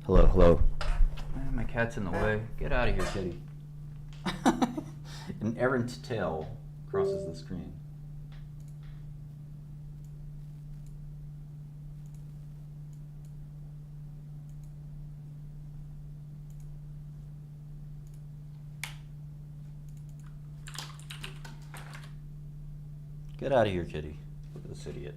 Hello, hello. My cat's in the way. Get out of here, kitty. An errant tail crosses the screen. Get out of here, kitty. Look at this idiot.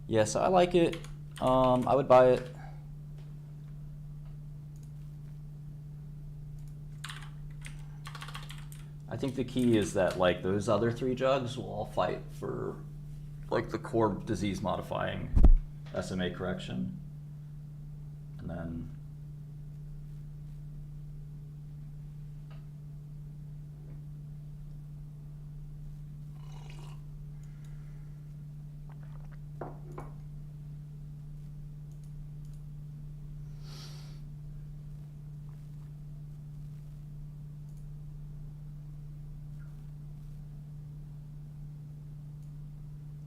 Yes, I like it. I would buy it. I think the key is that like those other three drugs will all fight for like the core disease modifying SMA correction.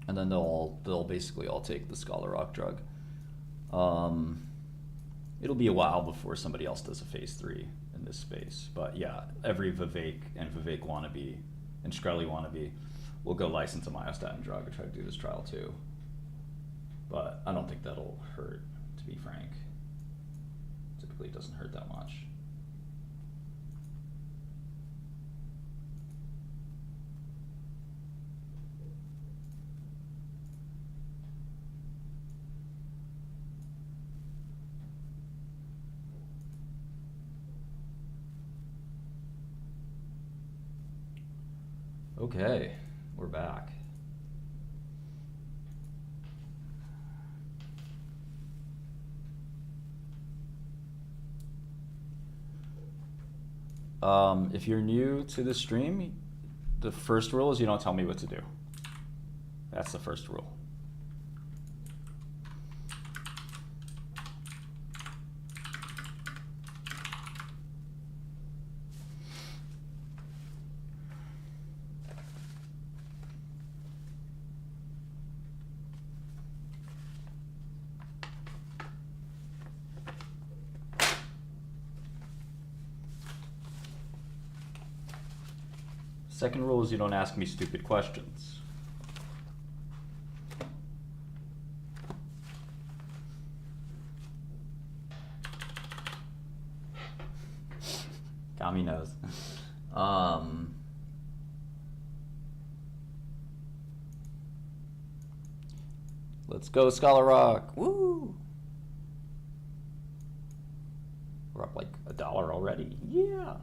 And then they'll basically all take the Scholar Rock drug. It'll be a while before somebody else does a phase 3 in this space, but yeah, every Vivek and Vivek wannabe and Shkreli wannabe will go license a myostatin drug and try to do this trial too. But I don't think that'll hurt, to be frank. Typically, it doesn't hurt that much. Okay, we're back. If you're new to the stream, the first rule is you don't tell me what to do. That's the first rule. Second rule is you don't ask me stupid questions. Kami knows. Let's go, Scholar Rock. Woo! We're up like $1 already. Yeah.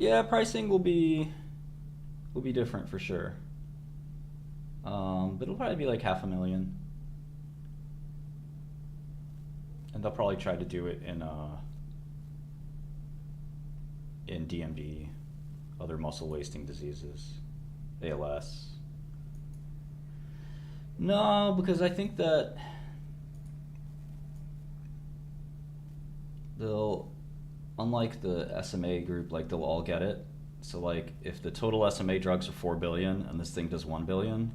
Yeah, pricing will be different for sure. But it'll probably be like $500,000. And they'll probably try to do it in DMD, other muscle wasting diseases, ALS. No, because I think that they'll, unlike the SMA group, like they'll all get it. So like if the total SMA drugs are 4 billion and this thing does 1 billion,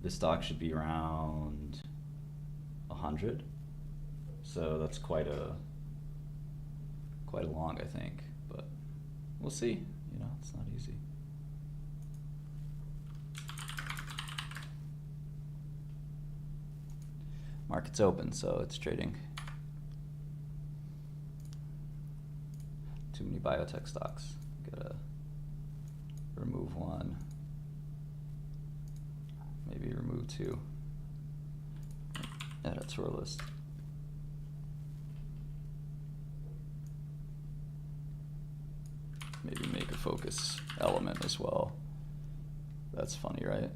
the stock should be around 100. So that's quite a long, I think, but we'll see. You know, it's not easy. Market's open, so it's trading. Too many biotech stocks. Gotta remove one. Maybe remove two. Add it to our list. Maybe make a focus element as well. That's funny, right?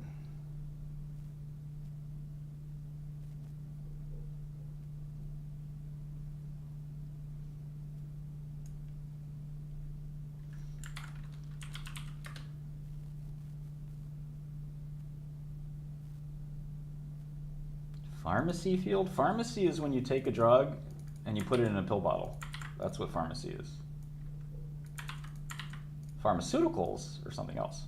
Pharmacy field? Pharmacy is when you take a drug and you put it in a pill bottle. That's what pharmacy is. Pharmaceuticals or something else?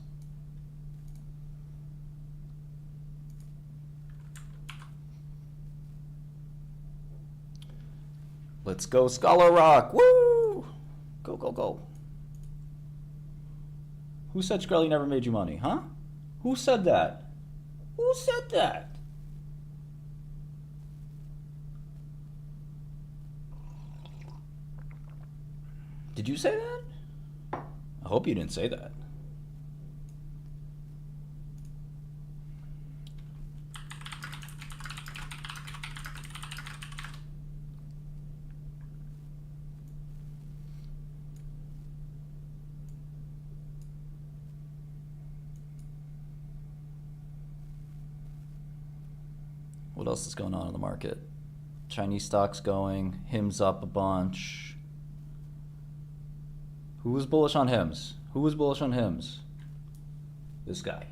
Let's go Scholar Rock. Woo! Go, go, go. Who said Shkreli never made you money, huh? Who said that? Who said that? Did you say that? I hope you didn't say that. What else is going on in the market? Chinese stocks going, HIMS up a bunch. Who was bullish on HIMS? Who was bullish on HIMS? This guy.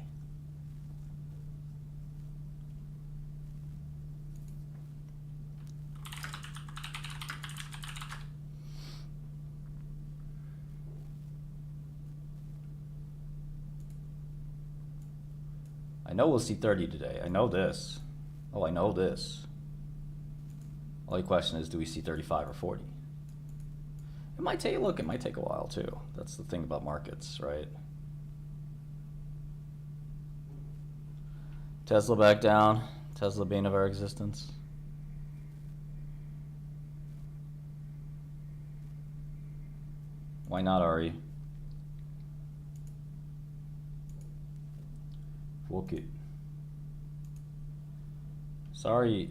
I know we'll see 30 today. I know this. Oh, I know this. Only question is, do we see 35 or 40? It might take, look, it might take a while too. That's the thing about markets, right? Tesla back down. Tesla bane of our existence. Why not, Ari? Fuck it. Sorry,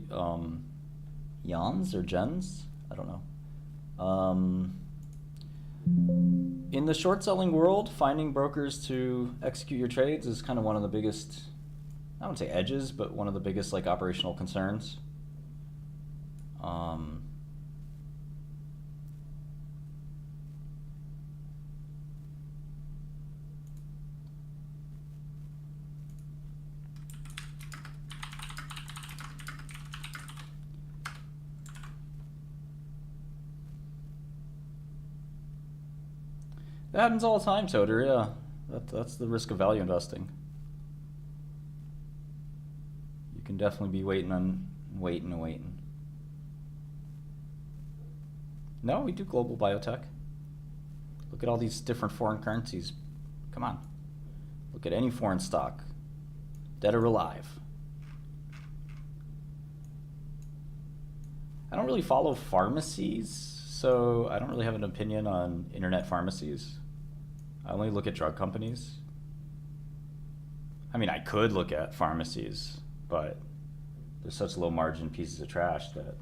Jans or Jens? I don't know. In the short selling world, finding brokers to execute your trades is kind of one of the biggest, I wouldn't say edges, but one of the biggest like operational concerns. That happens all the time, Toter, yeah. That's the risk of value investing. You can definitely be waiting. No, we do global biotech. Look at all these different foreign currencies. Come on. Look at any foreign stock, dead or alive. I don't really follow pharmacies, so I don't really have an opinion on internet pharmacies. I only look at drug companies. I mean, I could look at pharmacies, but they're such low margin pieces of trash that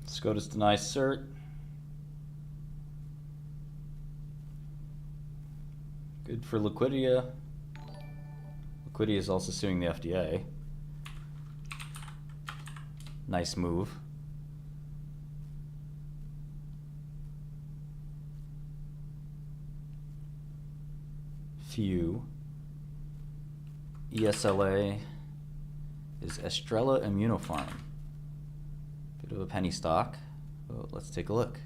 SCOTUS denies cert. Good for Liquidia. Liquidia is also suing the FDA. Nice move. Few. ESLA is Estrella Immunopharm. Bit of a penny stock. Oh, let's take a look.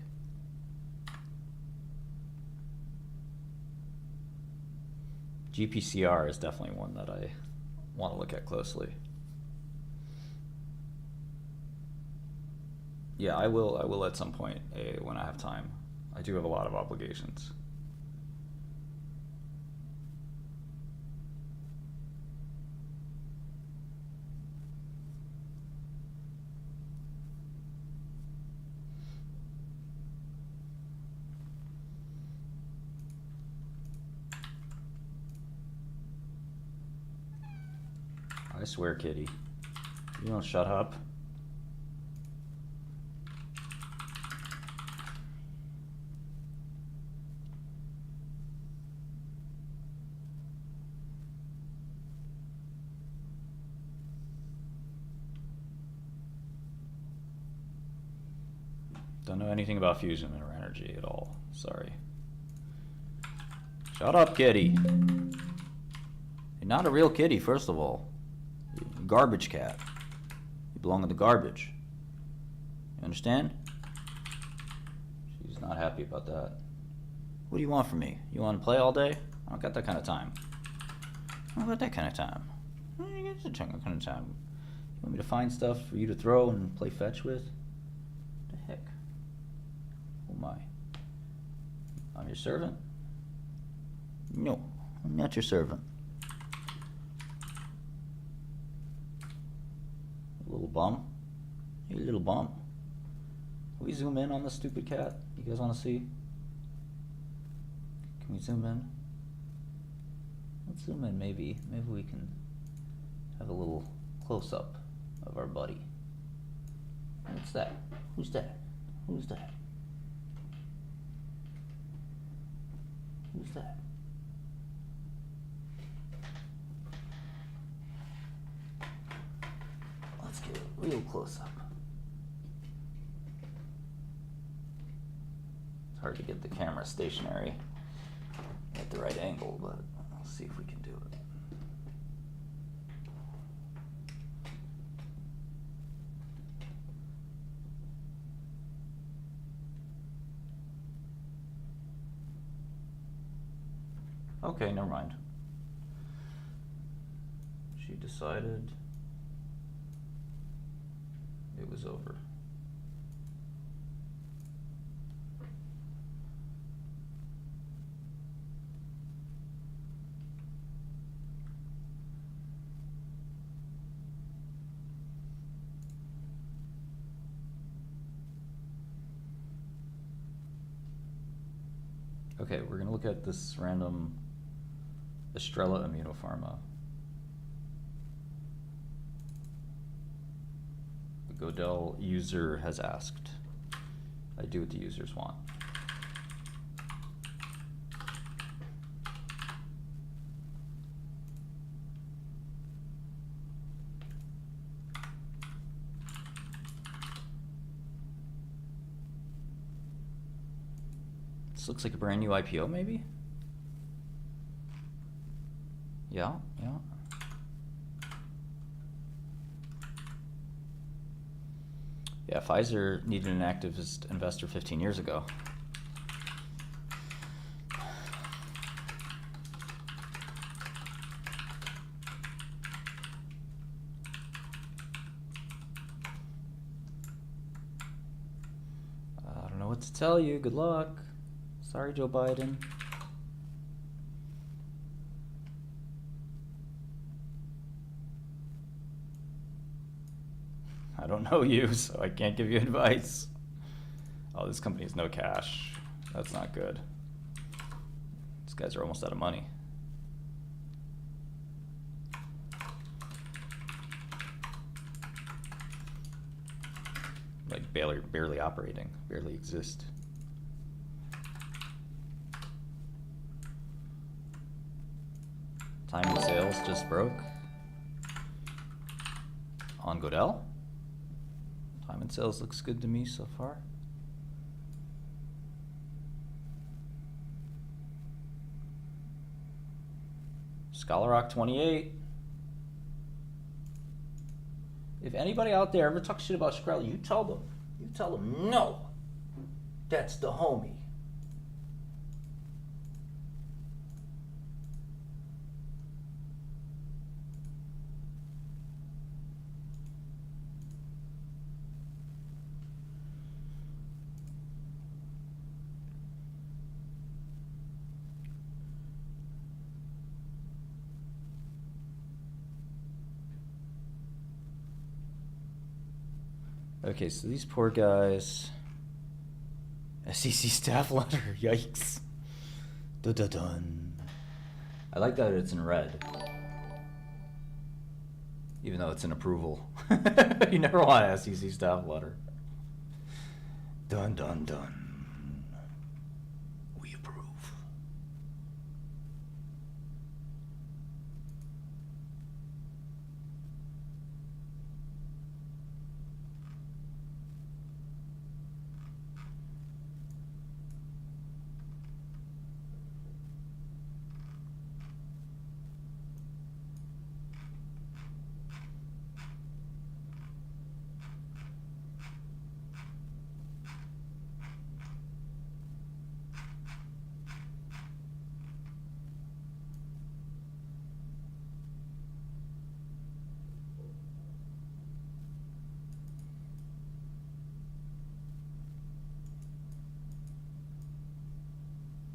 GPCR is definitely one that I want to look at closely. Yeah, I will. I will at some point when I have time. I do have a lot of obligations. I swear, kitty, you don't shut up. Don't know anything about fusion or energy at all. Sorry. Shut up, kitty. You're not a real kitty, first of all. You're a garbage cat. You belong in the garbage. You understand? She's not happy about that. What do you want from me? You want to play all day? I don't got that kind of time. I don't got that kind of time. I don't got that kind of time. You want me to find stuff for you to throw and play fetch with? What the heck? Oh my. I'm your servant? No, I'm not your servant. Little bum. Hey, little bum. Can we zoom in on this stupid cat? You guys want to see? Can we zoom in? Let's zoom in, maybe. Maybe we can have a little close-up of our buddy. What's that? Who's that? Who's that? Who's that? Let's get a real close-up. It's hard to get the camera stationary at the right angle, but we'll see if we can do it. Okay, never mind. She decided it was over. Okay, we're gonna look at this random Estrella Immunopharma. The Godel user has asked. I do what the users want. This looks like a brand new IPO, maybe? Yeah, yeah. Yeah, Pfizer needed an activist investor 15 years ago. I don't know what to tell you. Good luck. Sorry, Joe Biden. I don't know you, so I can't give you advice. Oh, this company has no cash. That's not good. These guys are almost out of money. Like barely operating, barely exist. Time and sales just broke. On Godel. Time and sales looks good to me so far. Scholar Rock 28. If anybody out there ever talks shit about Shkreli, you tell them. You tell them, no, that's the homie. Okay, so these poor guys. SEC staff letter. Yikes. Dun dun dun. I like that it's in red. Even though it's an approval. You never want an SEC staff letter. Dun dun dun. We approve.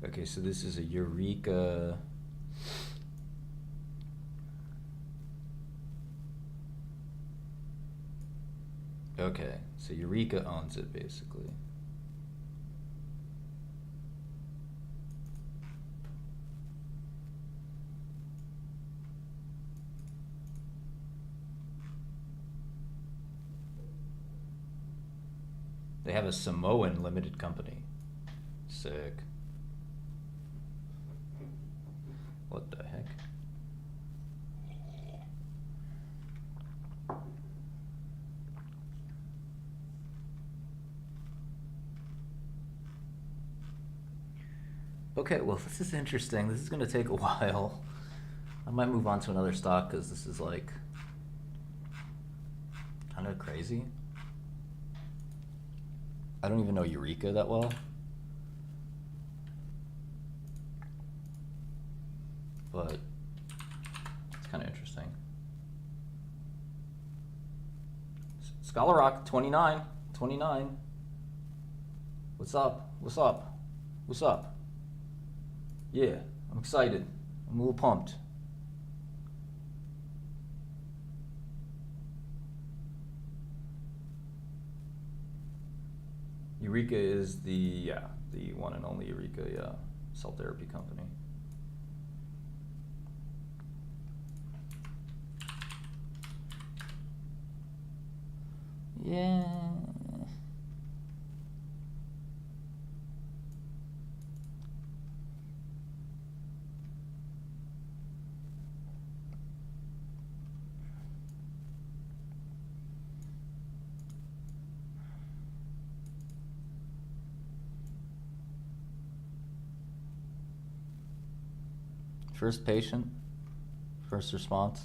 Okay, so this is a Eureka. Okay, so Eureka owns it basically. They have a Samoan limited company. Sick. What the heck? Okay, well, this is interesting. This is going to take a while. I might move on to another stock because this is like kind of crazy. I don't even know Eureka that well. But it's kind of interesting. Scholar Rock, 29. What's up? What's up? What's up? Yeah, I'm excited. I'm a little pumped. Eureka is the one and only Eureka, cell therapy company. Yeah. First patient, first response.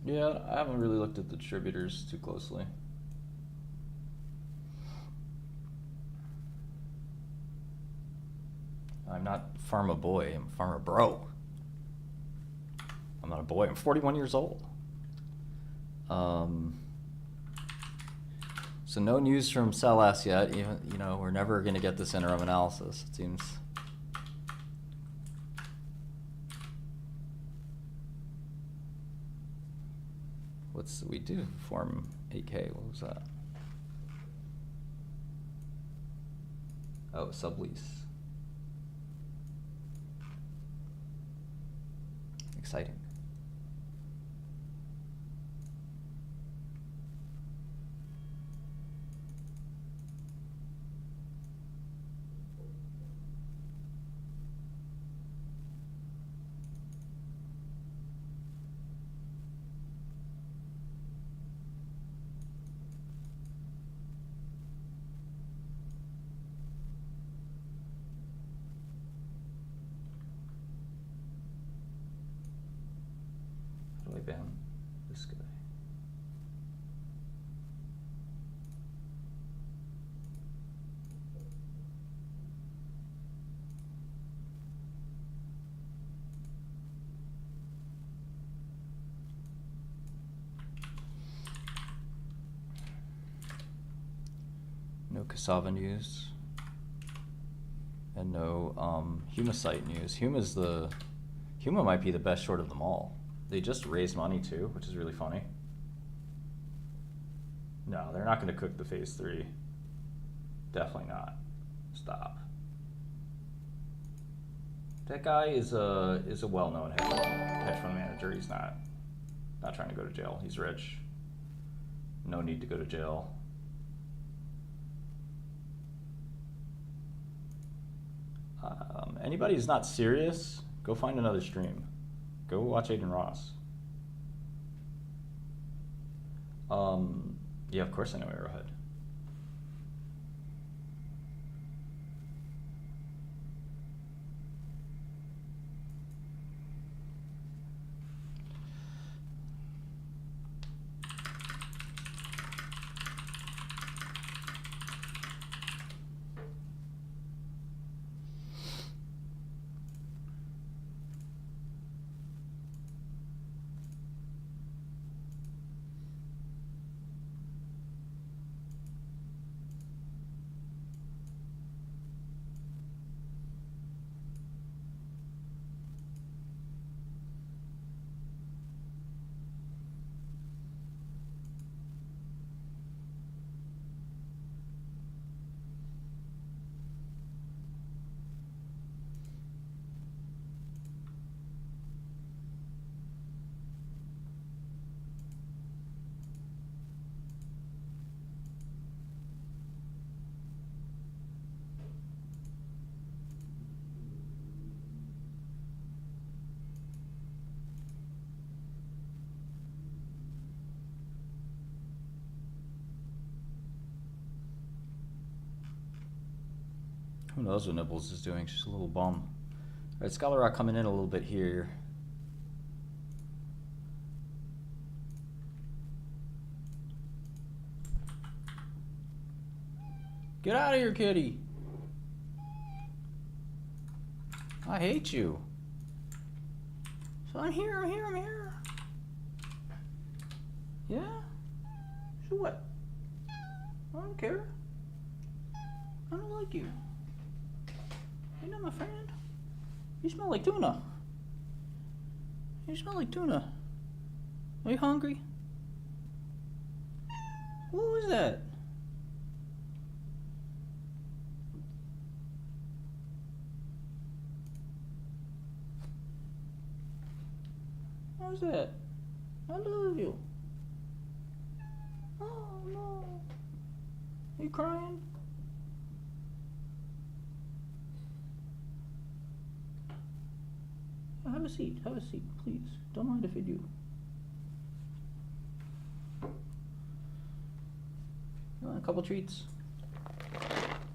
Yeah, I haven't really looked at the distributors too closely. I'm not pharma boy, I'm pharma bro. I'm not a boy, I'm 41 years old. So no news from SLS yet. Even, we're never going to get this interim analysis, it seems. What's we do? Form 8K, what was that? Oh, sublease. Exciting. ban this guy? No Cassava news. And no Humacyte news. Huma might be the best short of them all. They just raised money too, which is really funny. No, they're not going to cook the phase 3. Definitely not. Stop. That guy is a well-known hedge fund manager. He's not trying to go to jail. He's rich. No need to go to jail. Anybody who's not serious, go find another stream. Go watch Aiden Ross. Yeah, of course I know Arrowhead. Who knows what Nibbles is doing? She's a little bum. All right, Scholar Rock coming in a little bit here. Get out of here, kitty. I hate you. So I'm here. Yeah? So what? I don't care. I don't like you. You're not my friend. You smell like tuna. You smell like tuna. Are you hungry? What was that? What was that? I love you. Oh no. Are you crying? Have a seat, please. Don't mind if I do. You want a couple treats?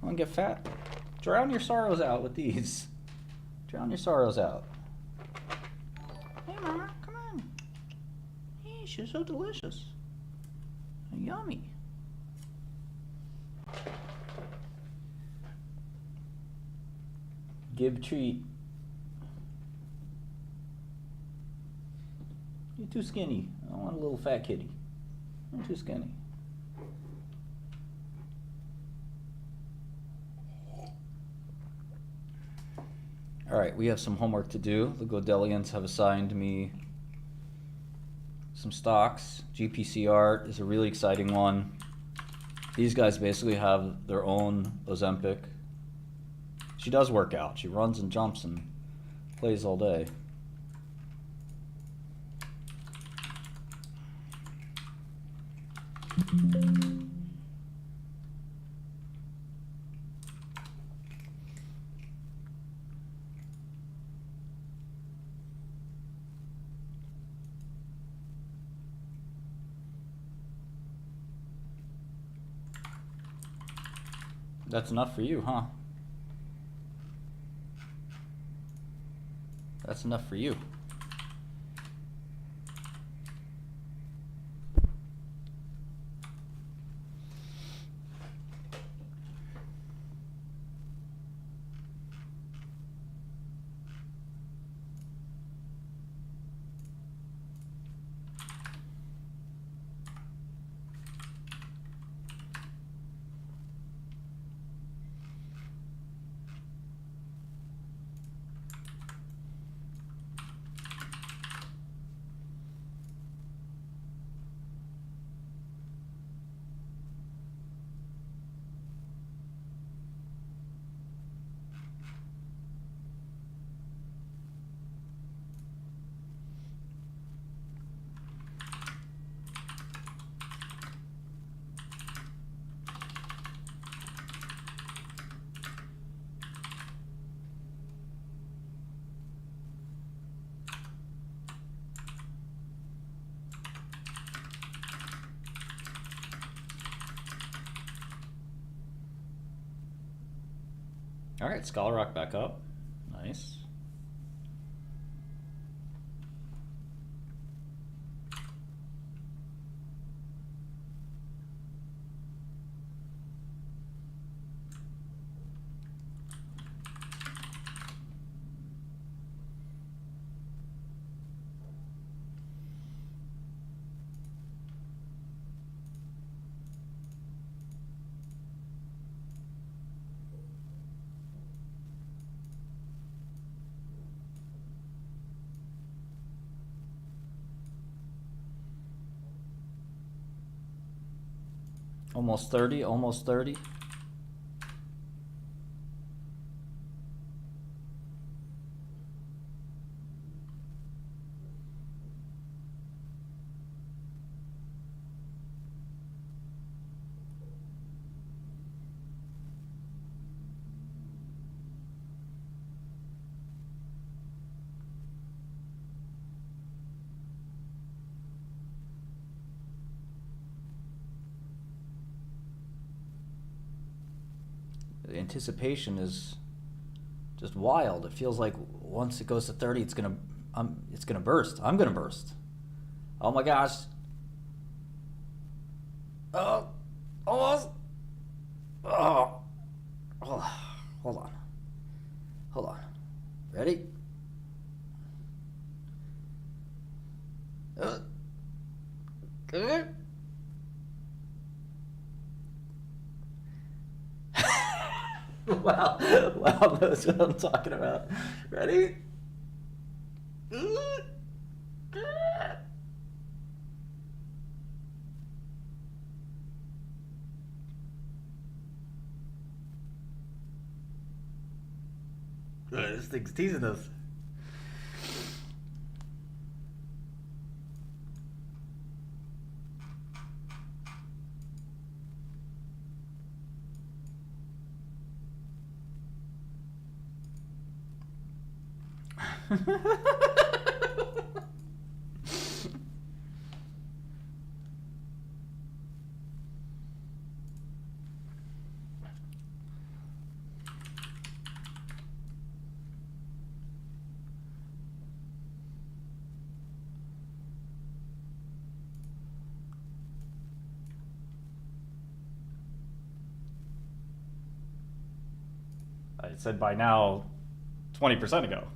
Want to get fat? Drown your sorrows out with these. Drown your sorrows out. Hey, Mama, come on. Hey, she's so delicious. Yummy. Give treat. You're too skinny. I want a little fat kitty. You're too skinny. All right, we have some homework to do. The Godelians have assigned me some stocks. GPCR is a really exciting one. These guys basically have their own Ozempic. She does work out. She runs and jumps and plays all day. That's enough for you, huh? That's enough for you. All right, Scholar Rock back up. Nice. Almost 30, almost 30. The anticipation is just wild. It feels like once it goes to 30, it's gonna burst. I'm gonna burst. Oh my gosh. Oh, almost. Oh, hold on. Hold on. Ready? Good. Wow, that's what I'm talking about. Ready? This thing's teasing us. I said by now 20% ago.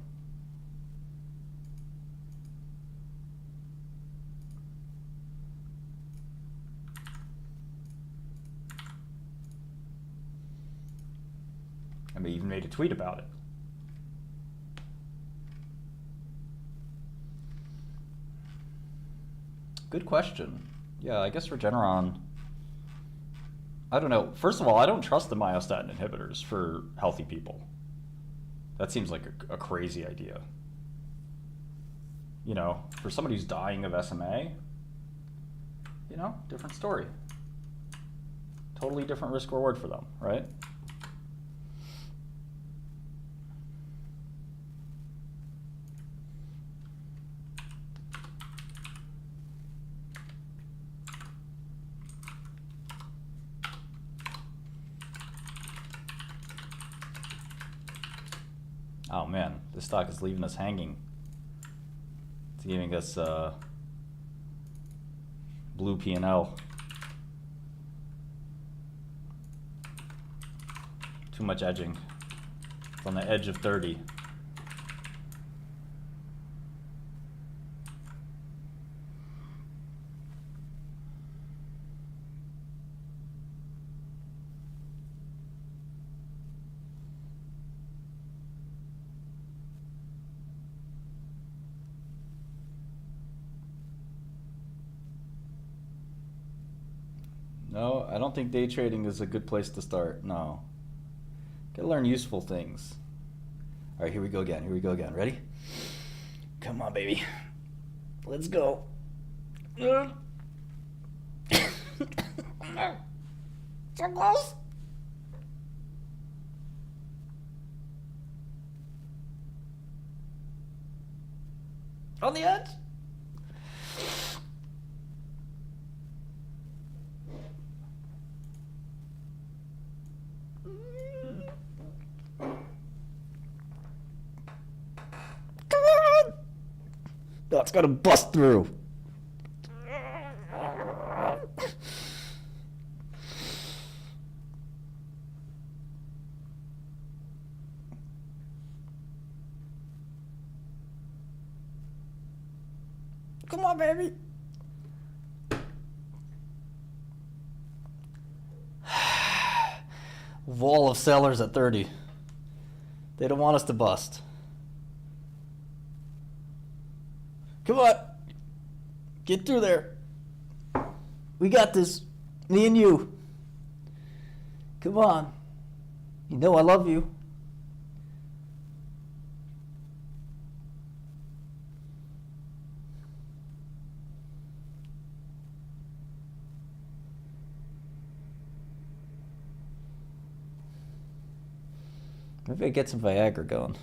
I mean, even made a tweet about it. Good question. Yeah, I guess Regeneron, I don't know. First of all, I don't trust the myostatin inhibitors for healthy people. That seems like a crazy idea. You know, for somebody who's dying of SMA, you know, different story. Totally different risk reward for them, right? Oh man, this stock is leaving us hanging. It's giving us blue P&L. Too much edging. It's on the edge of 30. No, I don't think day trading is a good place to start. No. Gotta learn useful things. All right, here we go again. Here we go again. Ready? Come on, baby. Let's go. So close. On the edge. it's gonna bust through. Come on, baby. Wall of sellers at 30. They don't want us to bust. Come on. Get through there. We got this. Me and you. Come on. You know I love you. Maybe I get some Viagra going.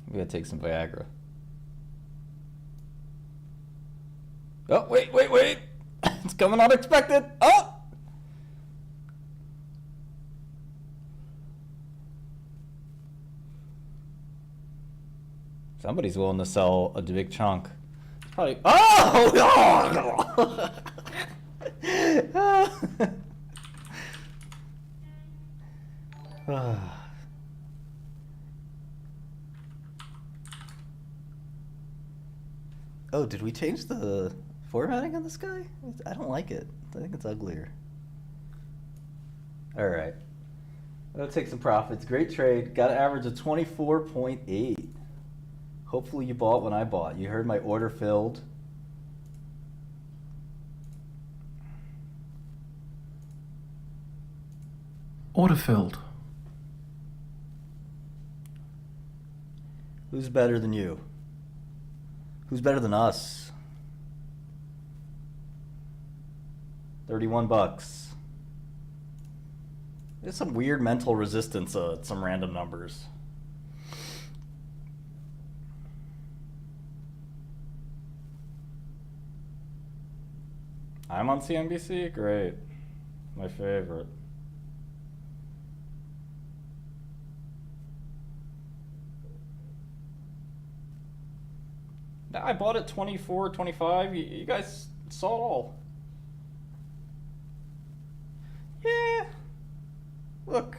Maybe I take some Viagra. Oh, wait. It's coming unexpected. Oh! Somebody's willing to sell a big chunk. It's probably. Oh! Oh, did we change the formatting on this guy? I don't like it. I think it's uglier. All right. That'll take some profits. Great trade. Got an average of 24.8. Hopefully you bought when I bought. You heard my order filled. Order filled. Who's better than you? Who's better than us? 31 bucks. There's some weird mental resistance at some random numbers. I'm on CNBC? Great. My favorite. I bought it 24, 25. You guys saw it all. Yeah. Look.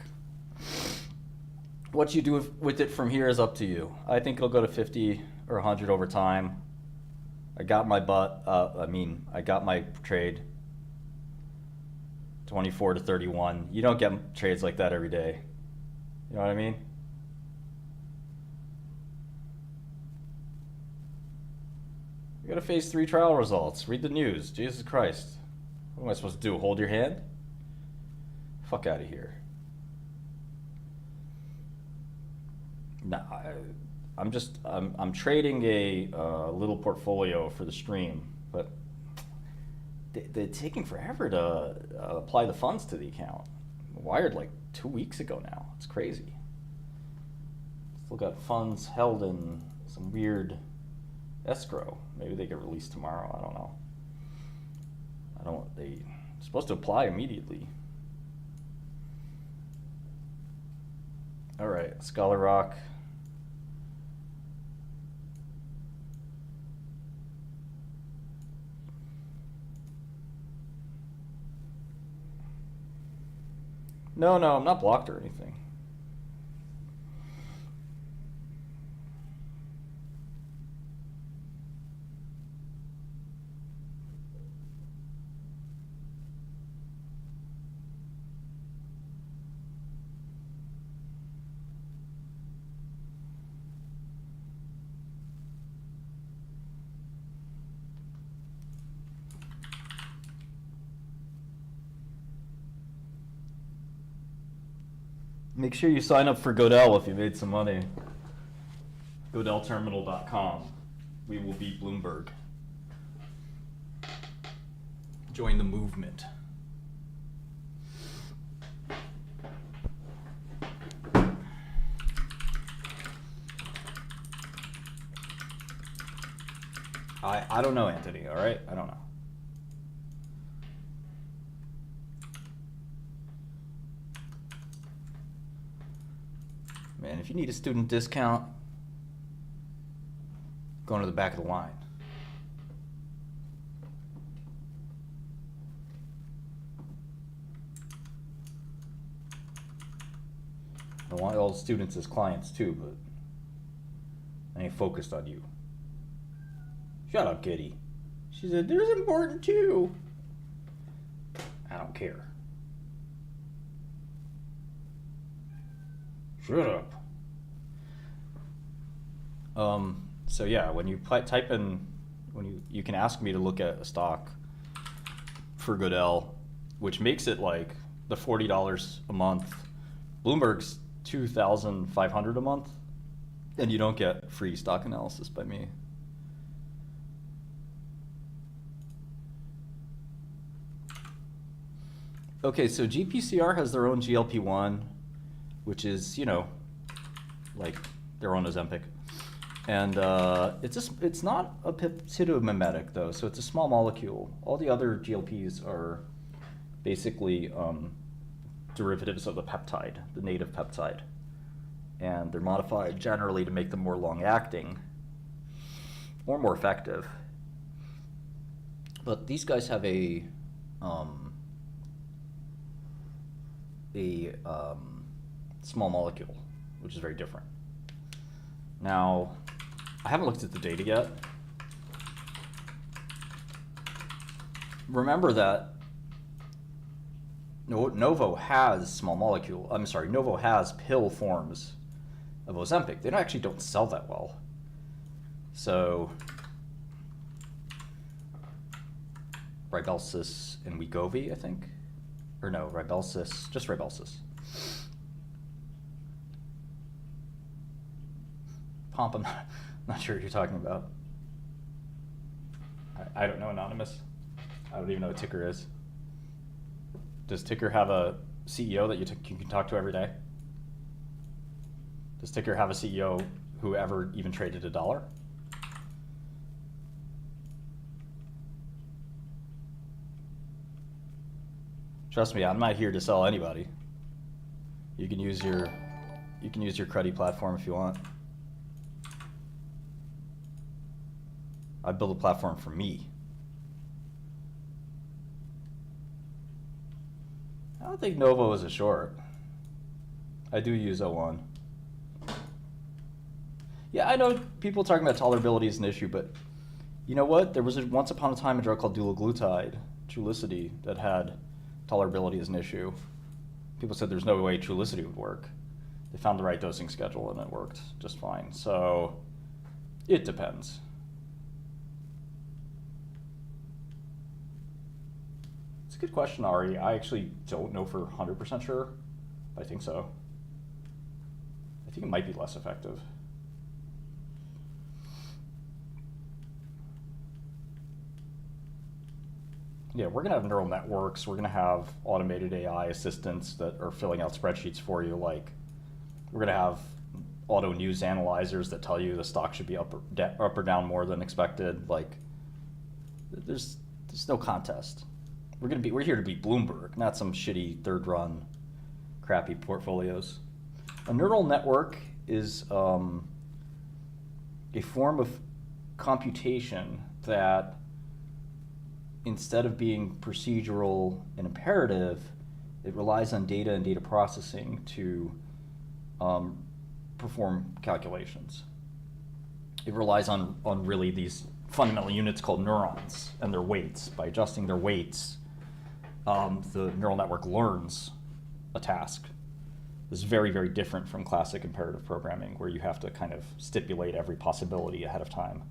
What you do with it from here is up to you. I think it'll go to 50 or 100 over time. I got my I got my trade. 24 to 31. You don't get trades like that every day. You know what I mean? You got a phase 3 trial results. Read the news. Jesus Christ. What am I supposed to do? Hold your hand? Fuck out of here. Nah, I'm trading a little portfolio for the stream, but they're taking forever to apply the funds to the account. Wired like 2 weeks ago now. It's crazy. Still got funds held in some weird escrow. Maybe they get released tomorrow. I don't know. They're supposed to apply immediately. All right, Scholar Rock. No, I'm not blocked or anything. Make sure you sign up for Godel if you made some money. GodelTerminal.com. We will beat Bloomberg. Join the movement. I don't know, Anthony, all right? I don't know. if you need a student discount, go into the back of the line. I want all students as clients too, but I ain't focused on you. Shut up, kitty. She said, there's important too. I don't care. Shut up. So yeah, when you type in, when you can ask me to look at a stock for Goodell, which makes it like the $40 a month. Bloomberg's $2,500 a month, and you don't get free stock analysis by me. Okay, so GPCR has their own GLP-1, which is, you know, like their own Ozempic. And it's not a peptidomimetic though, so it's a small molecule. All the other GLPs are basically derivatives of the peptide, the native peptide. And they're modified generally to make them more long-acting or more effective. But these guys have a small molecule, which is very different. Now, I haven't looked at the data yet. Remember that Novo has small molecule, Novo has pill forms of Ozempic. They actually don't sell that well. So, Rybelsus and Wegovy, I think. Or no, Rybelsus, just Rybelsus. Pomp, I'm not sure what you're talking about. I don't know, Anonymous. I don't even know what Ticker is. Does Ticker have a CEO that you can talk to every day? Does Ticker have a CEO who ever even traded $1? Trust me, I'm not here to sell anybody. You can use your Cruddy platform if you want. I build a platform for me. I don't think Novo is a short. I do use O1. Yeah, I know people talking about tolerability is an issue, but you know what? There was once upon a time a drug called dulaglutide, Trulicity, that had tolerability as an issue. People said there's no way Trulicity would work. They found the right dosing schedule and it worked just fine. So it depends. It's a good question, Ari. I actually don't know for 100% sure, but I think so. I think it might be less effective. Yeah, we're going to have neural networks. We're going to have automated AI assistants that are filling out spreadsheets for you. Like, we're going to have auto news analyzers that tell you the stock should be up or down more than expected. Like, there's no contest. We're here to be Bloomberg, not some shitty third run, crappy portfolios. A neural network is a form of computation that, instead of being procedural and imperative, it relies on data and data processing to perform calculations. It relies on really these fundamental units called neurons and their weights. By adjusting their weights, the neural network learns a task. This is very, very different from classic imperative programming, where you have to kind of stipulate every possibility ahead of time.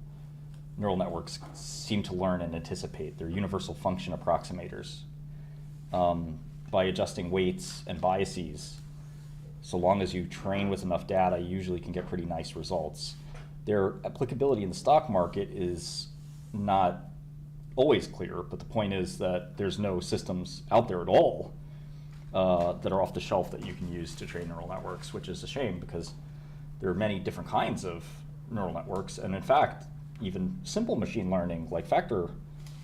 Neural networks seem to learn and anticipate. They're universal function approximators. By adjusting weights and biases, so long as you train with enough data, you usually can get pretty nice results. Their applicability in the stock market is not always clear, but the point is that there's no systems out there at all that are off the shelf that you can use to train neural networks, which is a shame because there are many different kinds of neural networks, and in fact, even simple machine learning like factor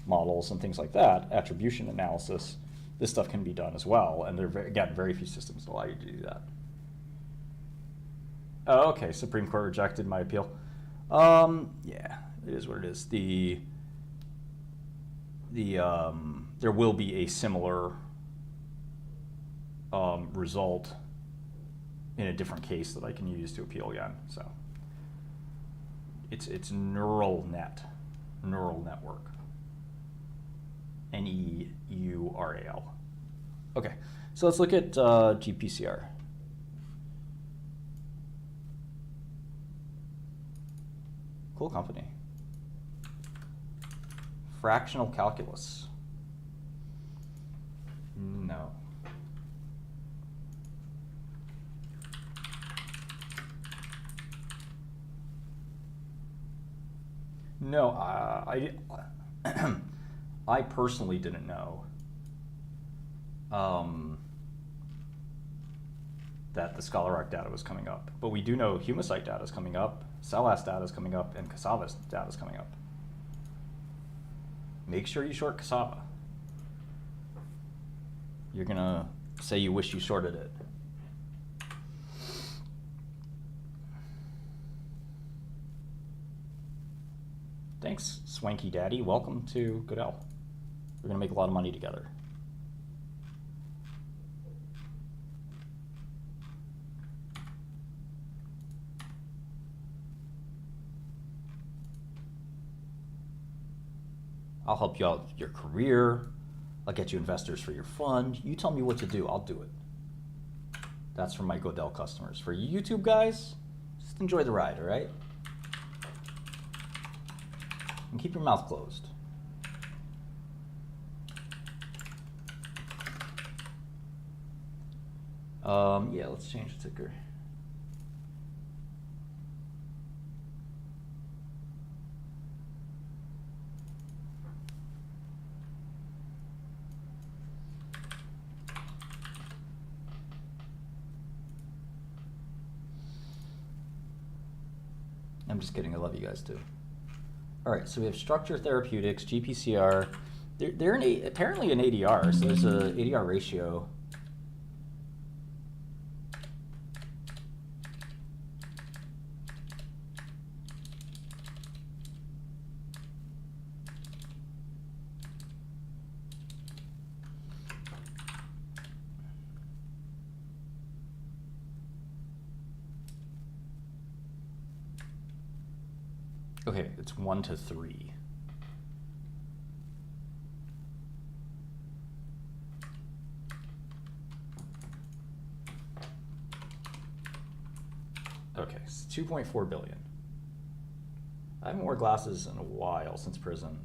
models and things like that, attribution analysis, this stuff can be done as well, and there are, again, very few systems that allow you to do that. Oh, okay. Supreme Court rejected my appeal. Yeah, it is what it is. There will be a similar result in a different case that I can use to appeal again. So it's neural network. NEURAL. Okay, so let's look at GPCR. Cool company. Fractional calculus. No. No, I personally didn't know that the ScholarArc data was coming up, but we do know Humacyte data is coming up, CellAS data is coming up, and Cassava's data is coming up. Make sure you short Cassava. You're gonna say you wish you shorted it. Thanks, Swanky Daddy. Welcome to Goodell. We're gonna make a lot of money together. I'll help you out with your career. I'll get you investors for your fund. You tell me what to do, I'll do it. That's for my Godel customers. For you YouTube guys, just enjoy the ride, all right? And keep your mouth closed. Yeah, let's change the ticker. I'm just kidding, I love you guys too. All right, so we have Structure Therapeutics, GPCR. They're apparently an ADR, so there's a ADR ratio. Okay, it's 1-3. Okay, it's 2.4 billion. I haven't worn glasses in a while since prison.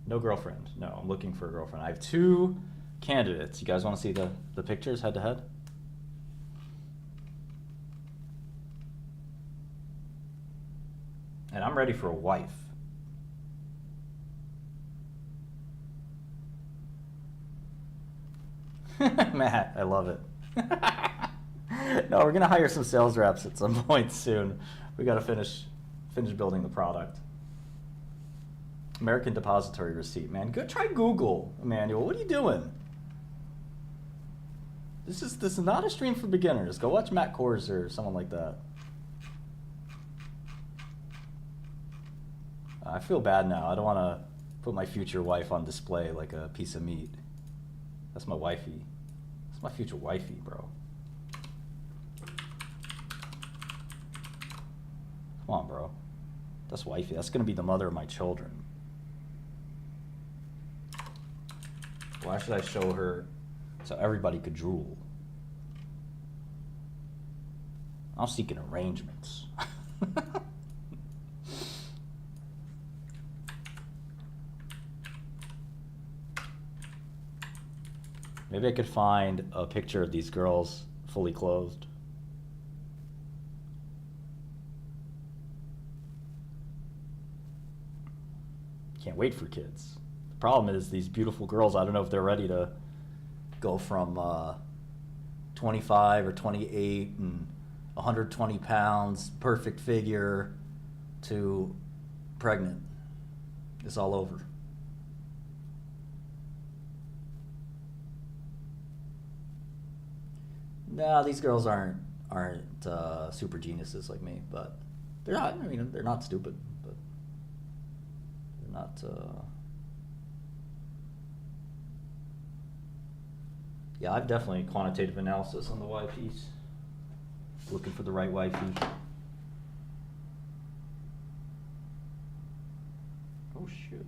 No girlfriend. No, I'm looking for a girlfriend. I have 2 candidates. You guys want to see the pictures head to head? And I'm ready for a wife. Matt, I love it. No, we're gonna hire some sales reps at some point soon. We gotta finish building the product. American Depository Receipt, man. Go try Google, Emmanuel. What are you doing? This is not a stream for beginners. Go watch Matt Kors or someone like that. I feel bad now. I don't want to put my future wife on display like a piece of meat. That's my wifey. That's my future wifey, bro. Come on, bro. That's wifey. That's going to be the mother of my children. Why should I show her so everybody could drool? I'm seeking arrangements. Maybe I could find a picture of these girls fully clothed. Can't wait for kids. The problem is these beautiful girls, I don't know if they're ready to go from 25 or 28 and 120 pounds, perfect figure, to pregnant. It's all over. No, these girls aren't aren't super geniuses like me, but they're not. I mean, they're not stupid, but they're not. Yeah, I've definitely quantitative analysis on the Y piece. Looking for the right Y piece. Oh shoot.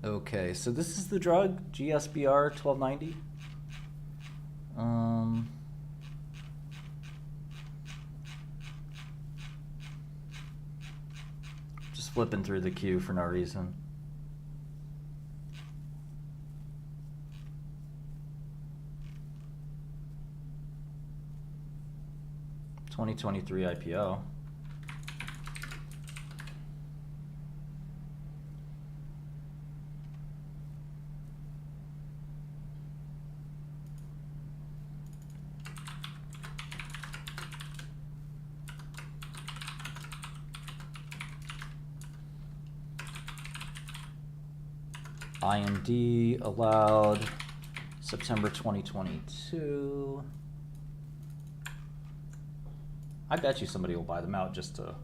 Okay, so this is the drug, GSBR 1290. Just flipping through the queue for no reason. (2023) IPO. IND allowed September 2022. I bet you somebody will buy them out just to.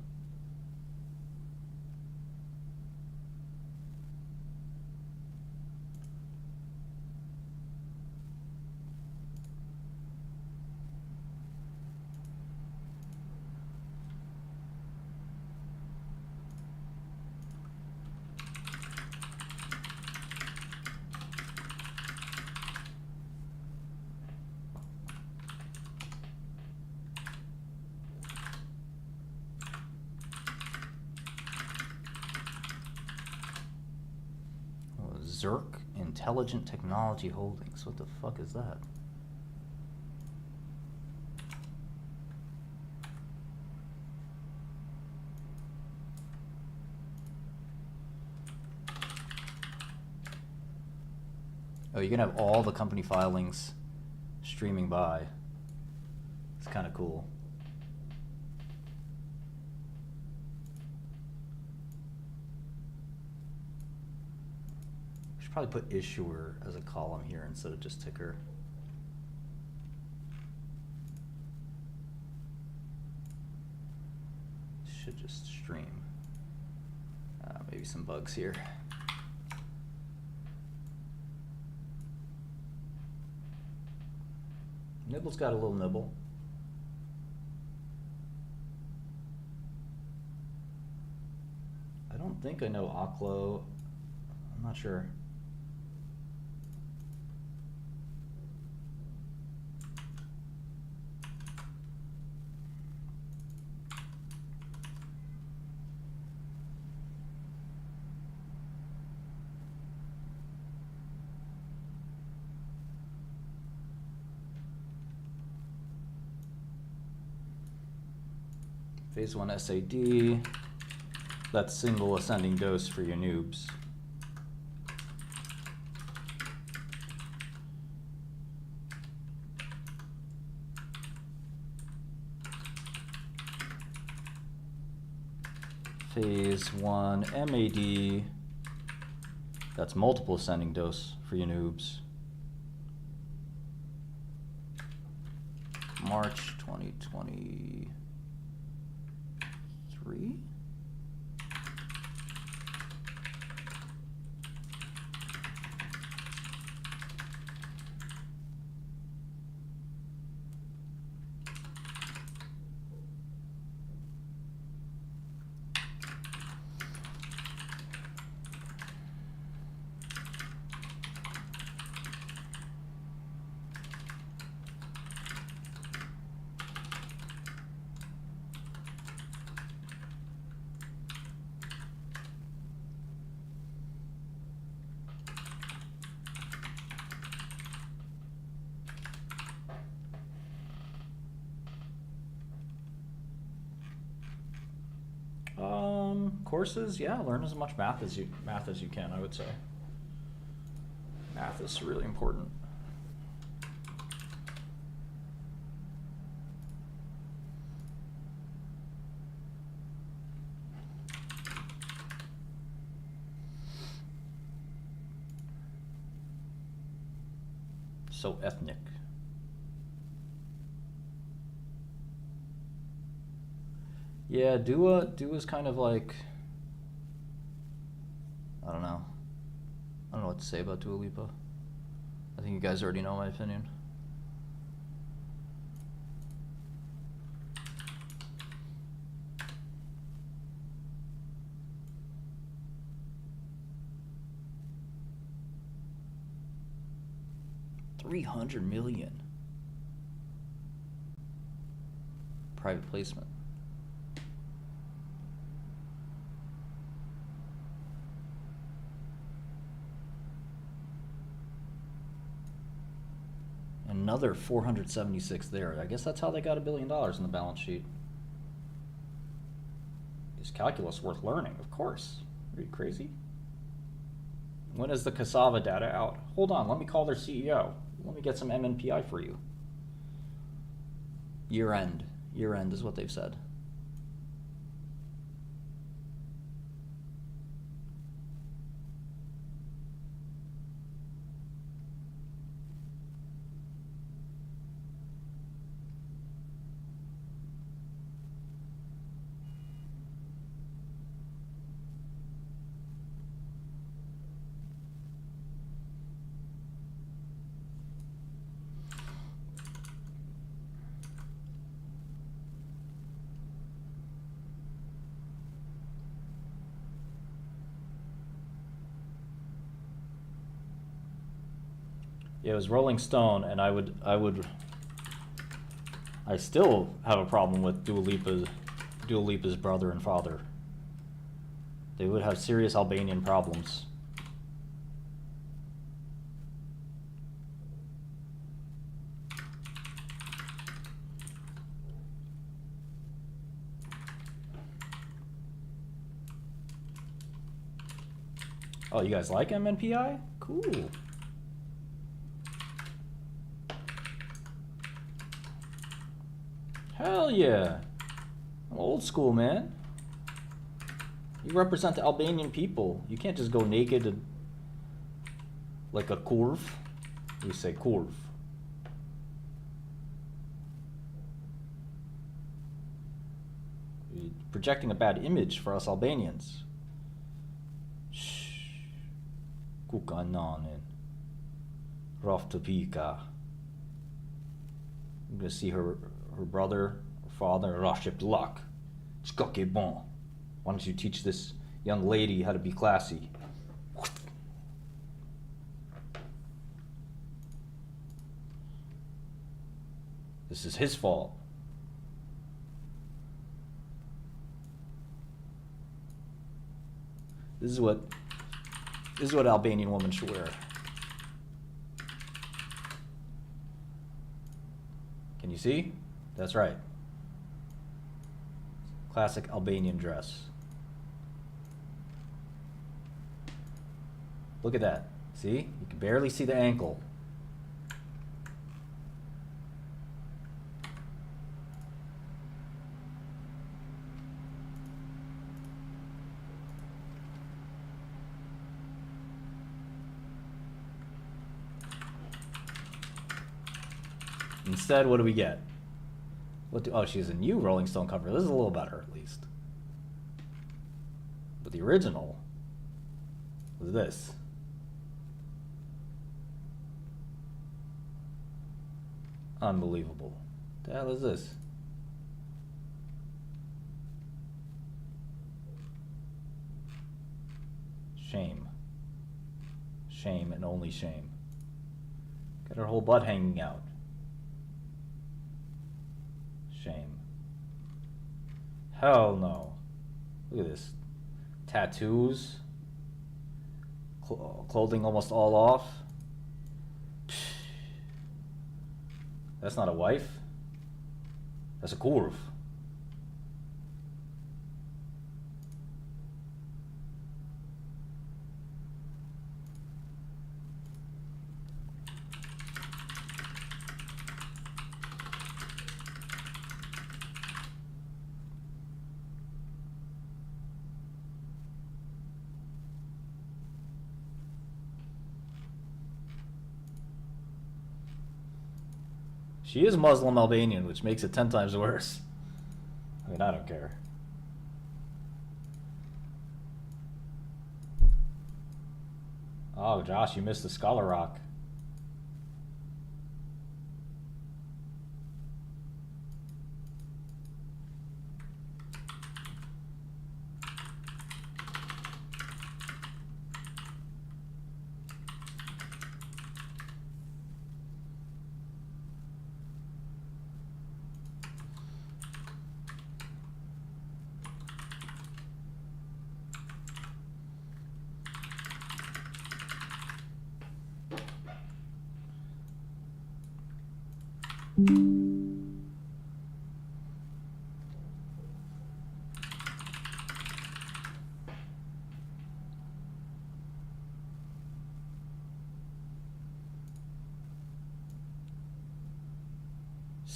Zerk Intelligent Technology Holdings. What the fuck is that? Oh, you can have all the company filings streaming by. It's kind of cool. Probably put issuer as a column here instead of just ticker. Should just stream. Maybe some bugs here. Nibble's got a little nibble. I don't think I know Oklo. I'm not sure. Phase 1 SAD, that's single ascending dose for your noobs. Phase 1 MAD, that's multiple ascending dose for your noobs. March 2023. Courses, yeah, learn as much math as you can, I would say. math is really important. So ethnic. Yeah, Dua's kind of like, I don't know. I don't know what to say about Dua Lipa. I think you guys already know my opinion. $300 million. Private placement. Another 476 there. I guess that's how they got $1 billion in the balance sheet. Is calculus worth learning? Of course. Are you crazy? When is the cassava data out? Hold on, let me call their CEO. Let me get some MNPI for you. Year end. Year end is what they've said. Yeah, it was Rolling Stone, and I still have a problem with Dua Lipa's brother and father. They would have serious Albanian problems. Oh, you guys like MNPI? Cool. Hell yeah. I'm old school, man. You represent the Albanian people. You can't just go naked and like a kurv. You say kurv. You're projecting a bad image for us Albanians. Shh. Kuka nanin. Rafta pika. I'm gonna see her brother, her father, Raship Luck. Skoke bon. Why don't you teach this young lady how to be classy? This is his fault. This is what Albanian women should wear. Can you see? That's right. Classic Albanian dress. Look at that. See? You can barely see the ankle. Instead, what do we get? Oh, she's a new Rolling Stone cover. This is a little better, at least. But the original was this. Unbelievable. What the hell is this? Shame. Shame and only shame. Got her whole butt hanging out. Shame. Hell no. Look at this. Tattoos. Clothing almost all off. That's not a wife. That's a kurv. She is Muslim Albanian, which makes it 10 times worse. I mean, I don't care. Oh, Josh, you missed the Scholar Rock.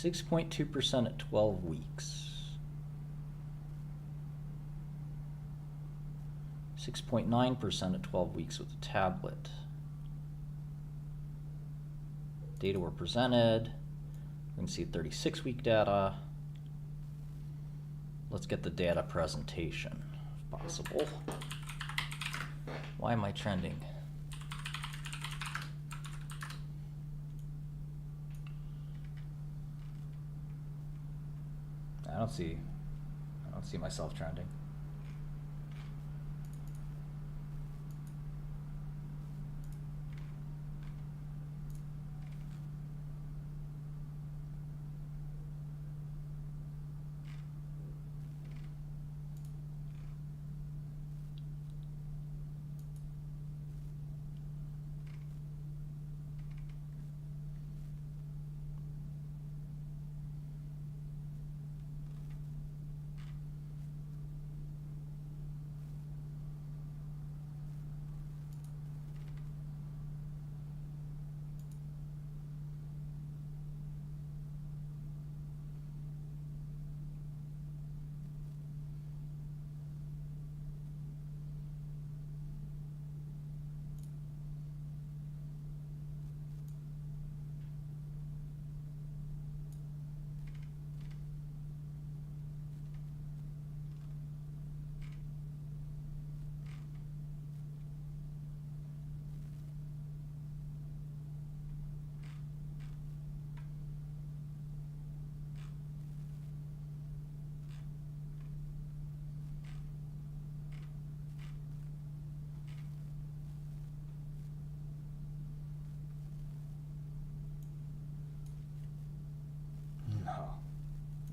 .2% at 12 weeks. 6.9% at 12 weeks with a tablet. Data were presented. We can see 36-week data. Let's get the data presentation, if possible. Why am I trending? I don't see myself trending.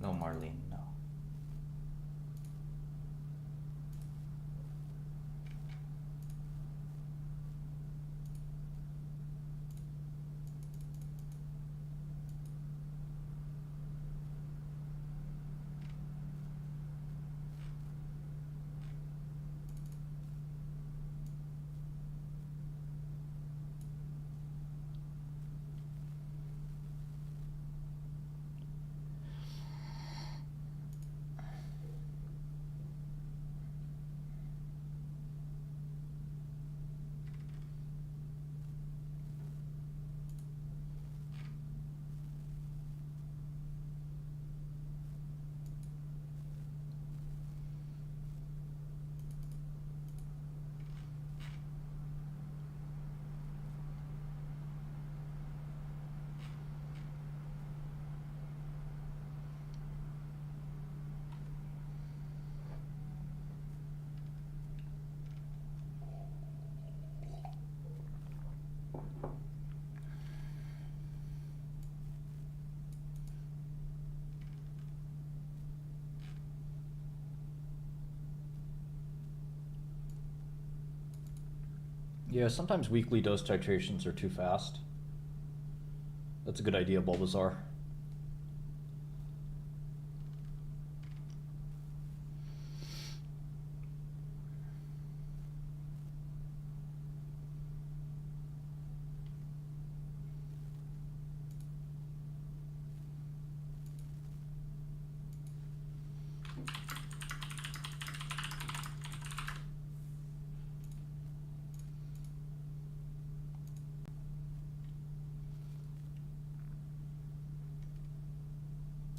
No, Marlene, no. Yeah, sometimes weekly dose titrations are too fast. That's a good idea, Bulbasaur.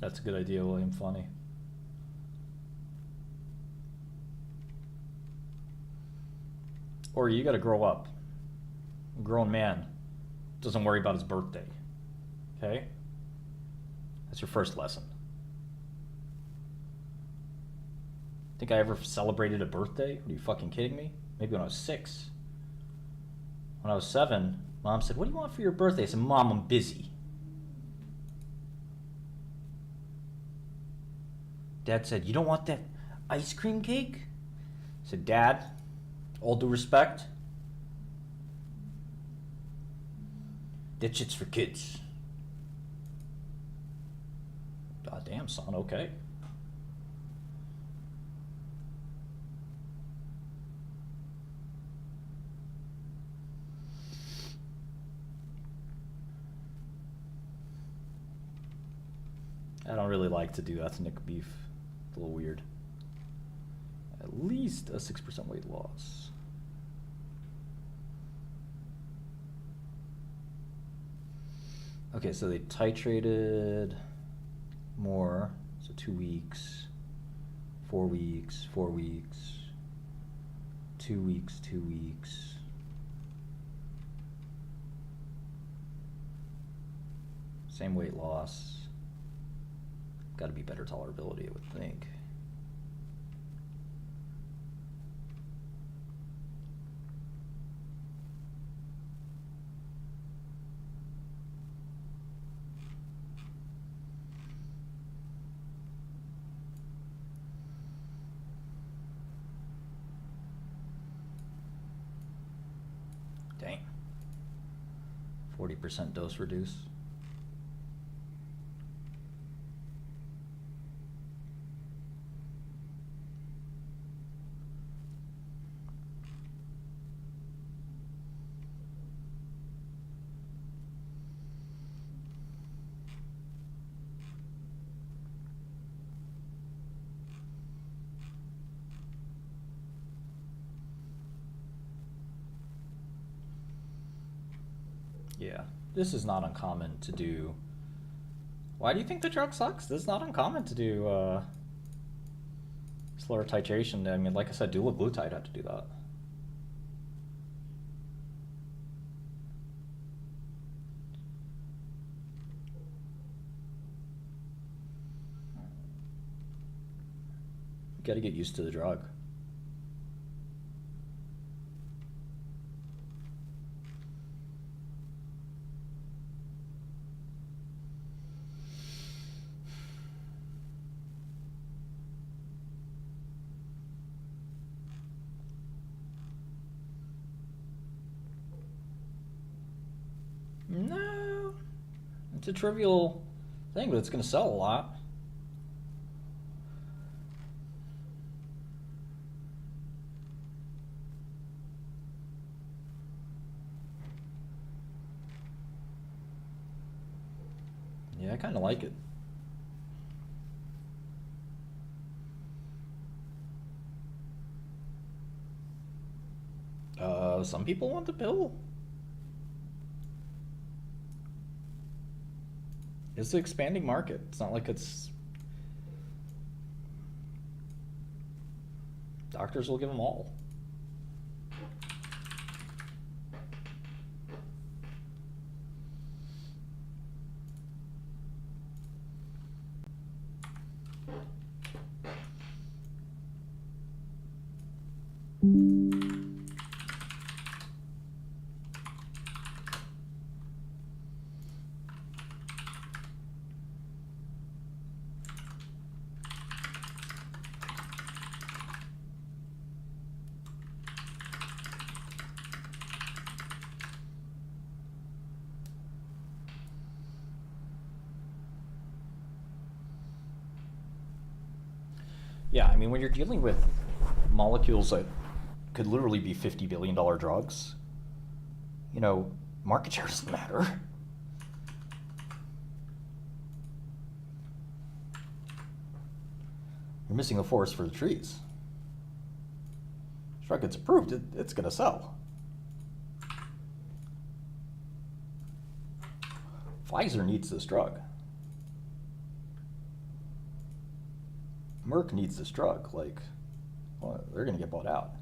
That's a good idea, William Funny. Or you gotta grow up. A grown man doesn't worry about his birthday. Okay? That's your first lesson. Think I ever celebrated a birthday? Are you fucking kidding me? Maybe when I was 6. When I was 7, Mom said, "What do you want for your birthday?" I said, "Mom, I'm busy." Dad said, "You don't want that ice cream cake?" I said, "Dad, all due respect, that shit's for kids." God damn, son, okay. I don't really like to do ethnic beef. It's a little weird. At least a 6% weight loss. Okay, so they titrated more. So 2 weeks, 4 weeks, 4 weeks, 2 weeks, 2 weeks. Same weight loss. Got to be better tolerability, I would think. Dang. 40% dose reduce. Yeah, this is not uncommon to do. Why do you think the drug sucks? This is not uncommon to do slower titration. I mean, like I said, dulaglutide had to do that. You gotta get used to the drug. No, it's a trivial thing, but it's going to sell a lot. Yeah, I kind of like it. Some people want the pill. It's an expanding market. It's not like it's... Doctors will give them all. Yeah, I mean, when you're dealing with molecules that could literally be $50 billion drugs, you know, market share doesn't matter. You're missing the forest for the trees. This drug gets approved, it's going to sell. Pfizer needs this drug. Merck needs this drug. Like, well, they're gonna get bought out.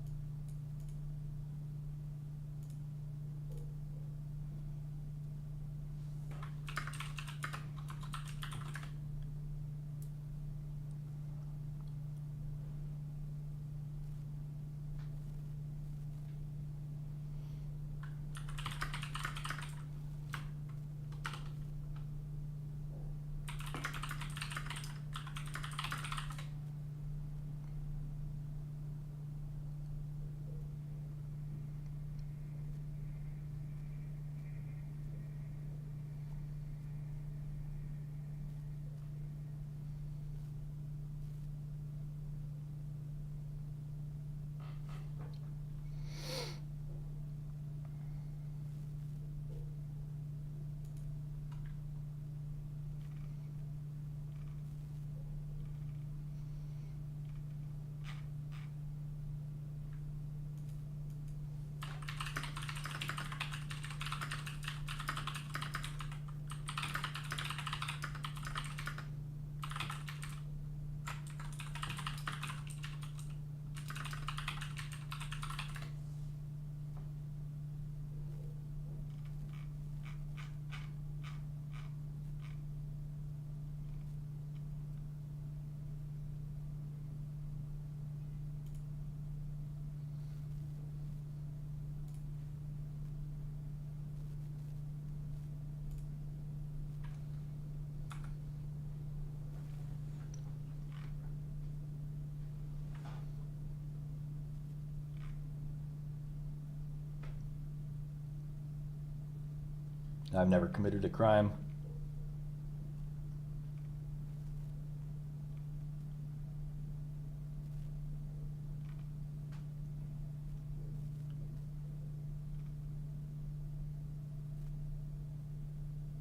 I've never committed a crime.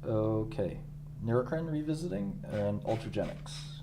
Okay. Neurocrine revisiting and Ultragenics.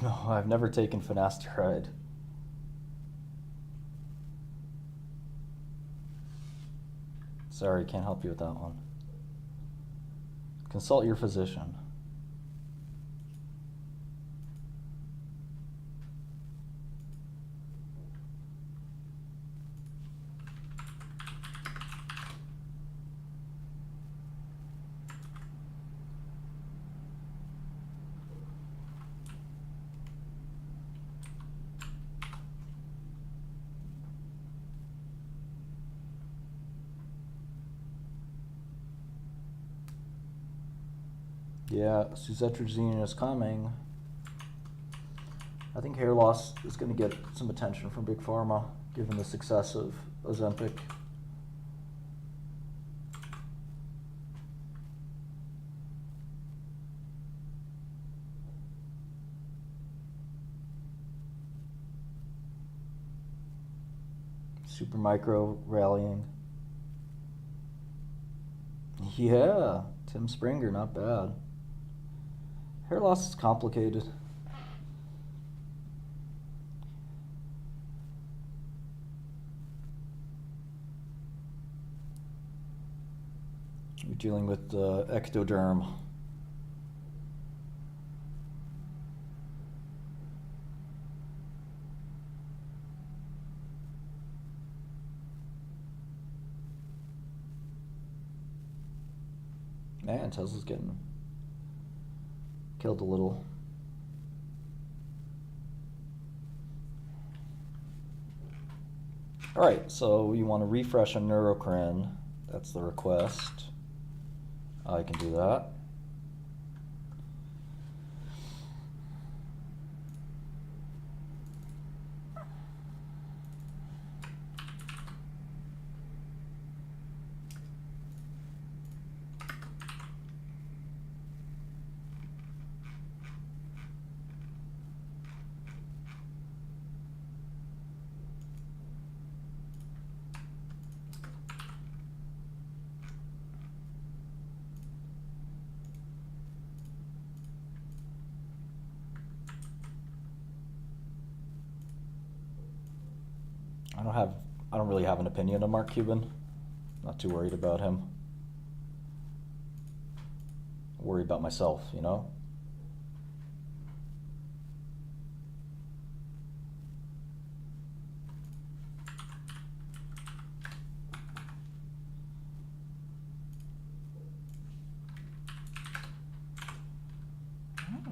No, I've never taken finasteride. Sorry, can't help you with that one. Consult your physician. Yeah, suzetrigine is coming. I think hair loss is going to get some attention from Big Pharma, given the success of Ozempic. Supermicro rallying. Yeah, Tim Springer, not bad. Hair loss is complicated. You're dealing with ectoderm. Man, Tesla's getting killed a little. Alright, so you want to refresh a Neurocran. That's the request. I can do that. I don't really have an opinion on Mark Cuban. Not too worried about him. Worry about myself, you know?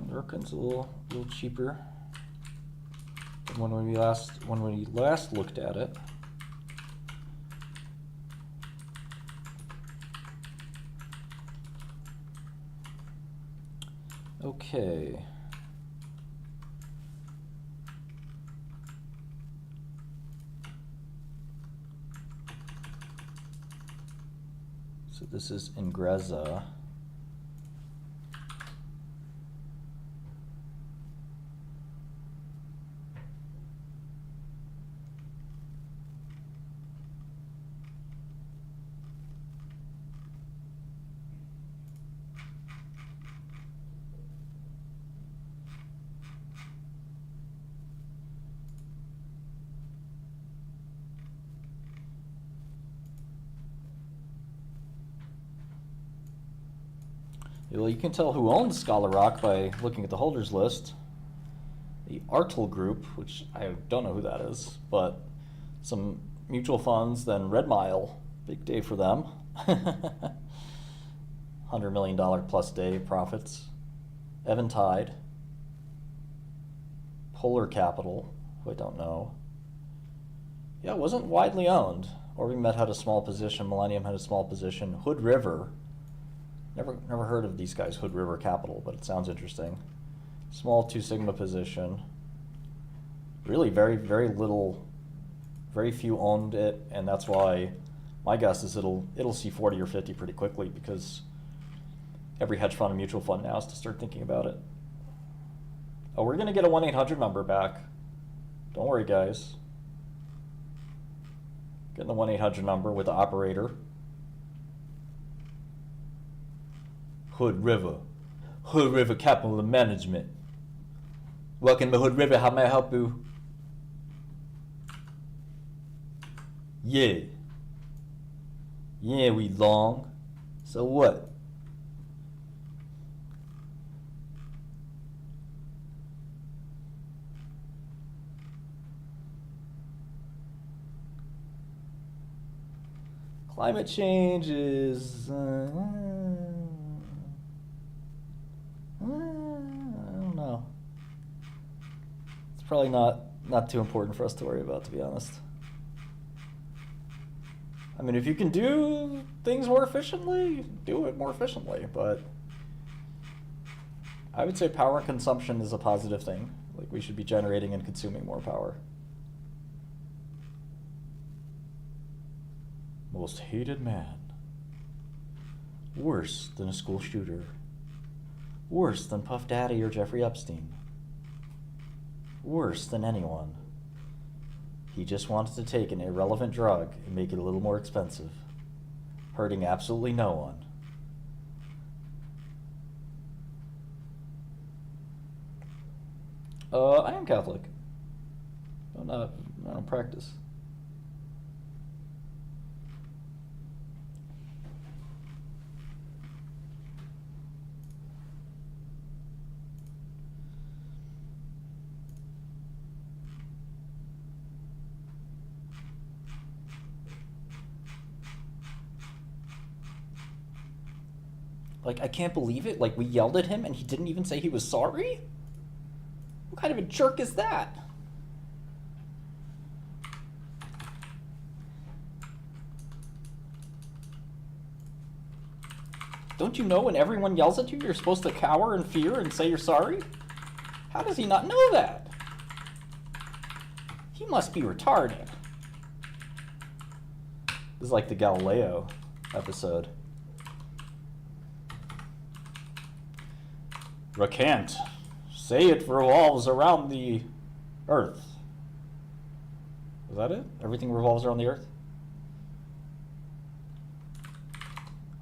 Neurocran's a little cheaper than when we last looked at it. Okay. So this is Ingrezza. Well, you can tell who owns Scholar Rock by looking at the holders list. The Artel Group, which I don't know who that is, but some mutual funds, then Red Mile, big day for them. $100 million plus day profits. Eventide. Polar Capital, who I don't know. Yeah, it wasn't widely owned. OrbiMed had a small position, Millennium had a small position. Hood River. Never heard of these guys, Hood River Capital, but it sounds interesting. Small 2 Sigma position. Really very few owned it, and that's why my guess is it'll see 40 or 50 pretty quickly, because every hedge fund and mutual fund now has to start thinking about it. Oh, we're gonna get a 1-800 number back. Don't worry, guys. Getting the 1-800 number with the operator. Hood River Capital and Management. Welcome to Hood River, how may I help you? Yeah, we long. So what? Climate change is... I don't know. It's probably not too important for us to worry about, to be honest. I mean, if you can do things more efficiently, do it more efficiently, but I would say power consumption is a positive thing. Like, we should be generating and consuming more power. Most hated man. Worse than a school shooter. Worse than Puff Daddy or Jeffrey Epstein. Worse than anyone. He just wanted to take an irrelevant drug and make it a little more expensive, hurting absolutely no one. I am Catholic. I don't practice. Like, I can't believe it. Like, we yelled at him and he didn't even say he was sorry? What kind of a jerk is that? Don't you know when everyone yells at you, you're supposed to cower in fear and say you're sorry? How does he not know that? He must be retarded. This is like the Galileo episode. Recant. Say it revolves around the Earth. Is that it? Everything revolves around the Earth?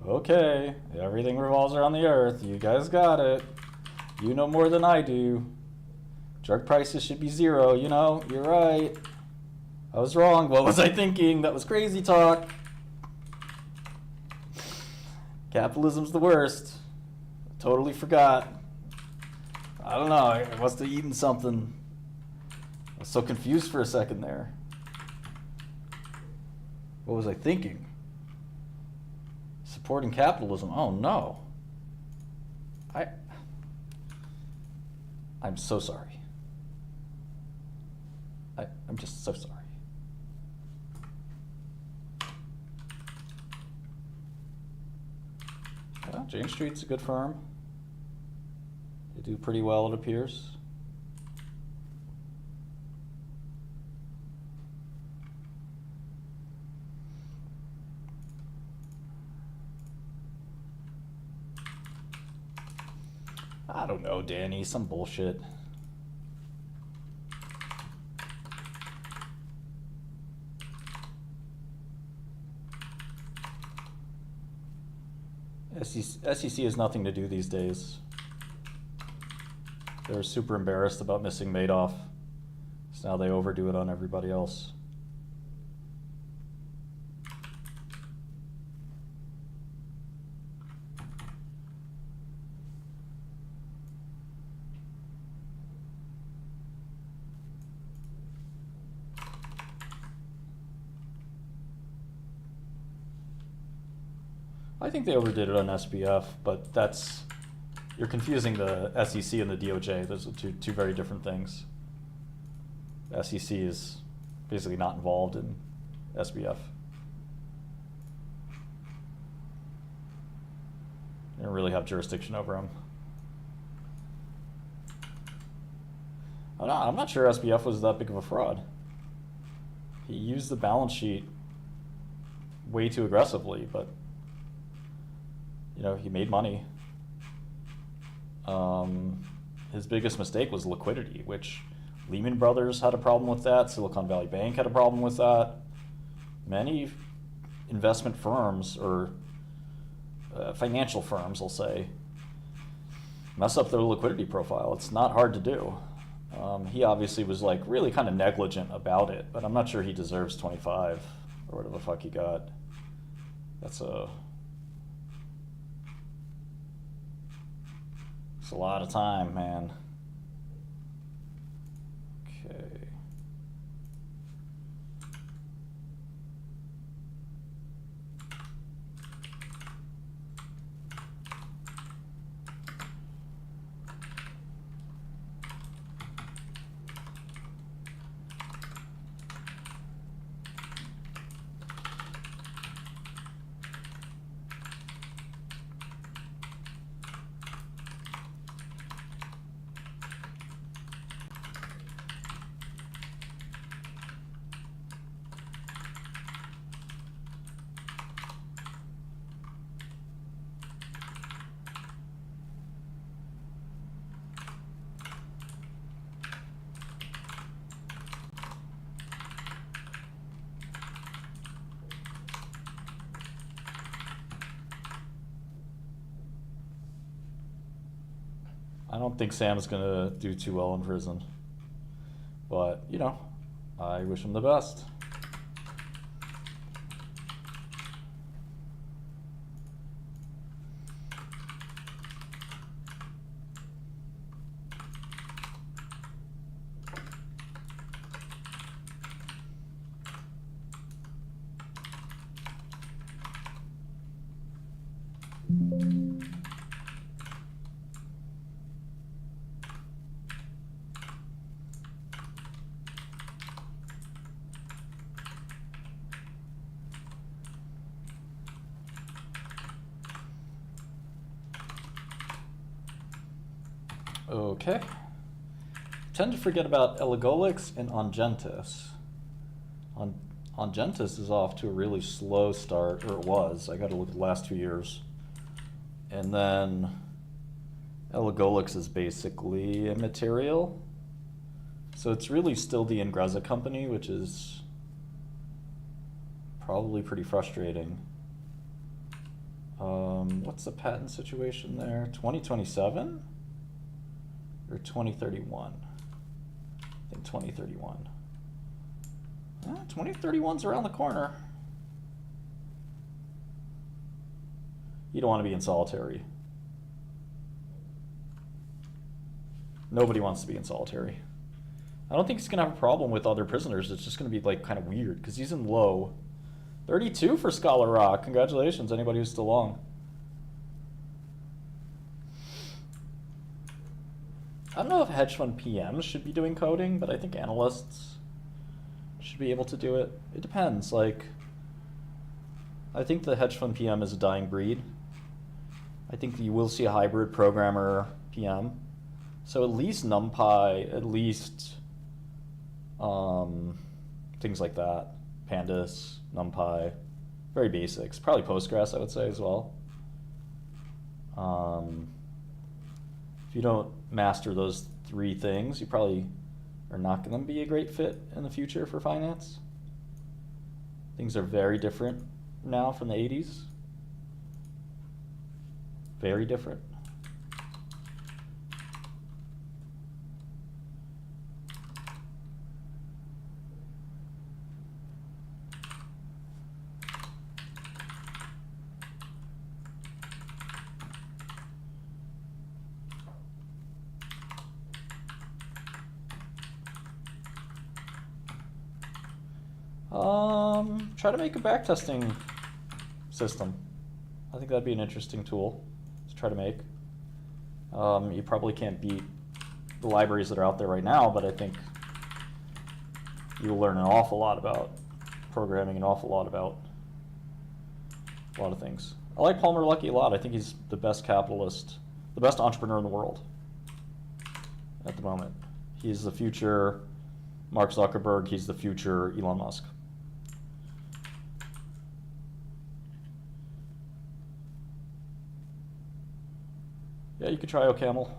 Okay, everything revolves around the Earth. You guys got it. You know more than I do. Drug prices should be zero, you know, you're right. I was wrong. What was I thinking? That was crazy talk. Capitalism's the worst. Totally forgot. I don't know, I must have eaten something. I was so confused for a second there. What was I thinking? Supporting capitalism. Oh no. I'm so sorry. I'm just so sorry. Yeah, Jane Street's a good firm. They do pretty well, it appears. I don't know, Danny, some bullshit. SEC has nothing to do these days. They're super embarrassed about missing Madoff, so now they overdo it on everybody else. I think they overdid it on SBF, but you're confusing the SEC and the DOJ. Those are two very different things. The SEC is basically not involved in SBF. They don't really have jurisdiction over them. I'm not sure SBF was that big of a fraud. He used the balance sheet way too aggressively, but you know, he made money. His biggest mistake was liquidity, which Lehman Brothers had a problem with that. Silicon Valley Bank had a problem with that. Many investment firms, or financial firms, I'll say, mess up their liquidity profile. It's not hard to do. He obviously was like really kind of negligent about it, but I'm not sure he deserves 25 or whatever the fuck he got. It's a lot of time, man. Okay. I don't think Sam's gonna do too well in prison, but you know, I wish him the best. Okay. Tend to forget about Elagolix and Ongentis. Ongentis is off to a really slow start, or it was. I got to look at the last 2 years. And then Elagolix is basically immaterial. So it's really still the Ingrezza company, which is probably pretty frustrating. What's the patent situation there? 2027 or 2031? I think 2031. 2031's around the corner. You don't want to be in solitary. Nobody wants to be in solitary. I don't think he's going to have a problem with other prisoners. It's just going to be like kind of weird because he's in low. 32 for Scholar Rock. Congratulations, anybody who's still on. I don't know if hedge fund PMs should be doing coding, but I think analysts should be able to do it. It depends. Like, I think the hedge fund PM is a dying breed. I think you will see a hybrid programmer PM. So at least NumPy, at least things like that. Pandas, NumPy, very basics. Probably Postgres, I would say, as well. If you don't master those 3 things, you probably are not going to be a great fit in the future for finance. Things are very different now from the 80s. Very different. Try to make a backtesting system. I think that'd be an interesting tool to try to make. You probably can't beat the libraries that are out there right now, but I think you'll learn an awful lot about programming, an awful lot about a lot of things. I like Palmer Luckey a lot. I think he's the best capitalist, the best entrepreneur in the world at the moment. He's the future Mark Zuckerberg. He's the future Elon Musk. Yeah, you could try OCaml.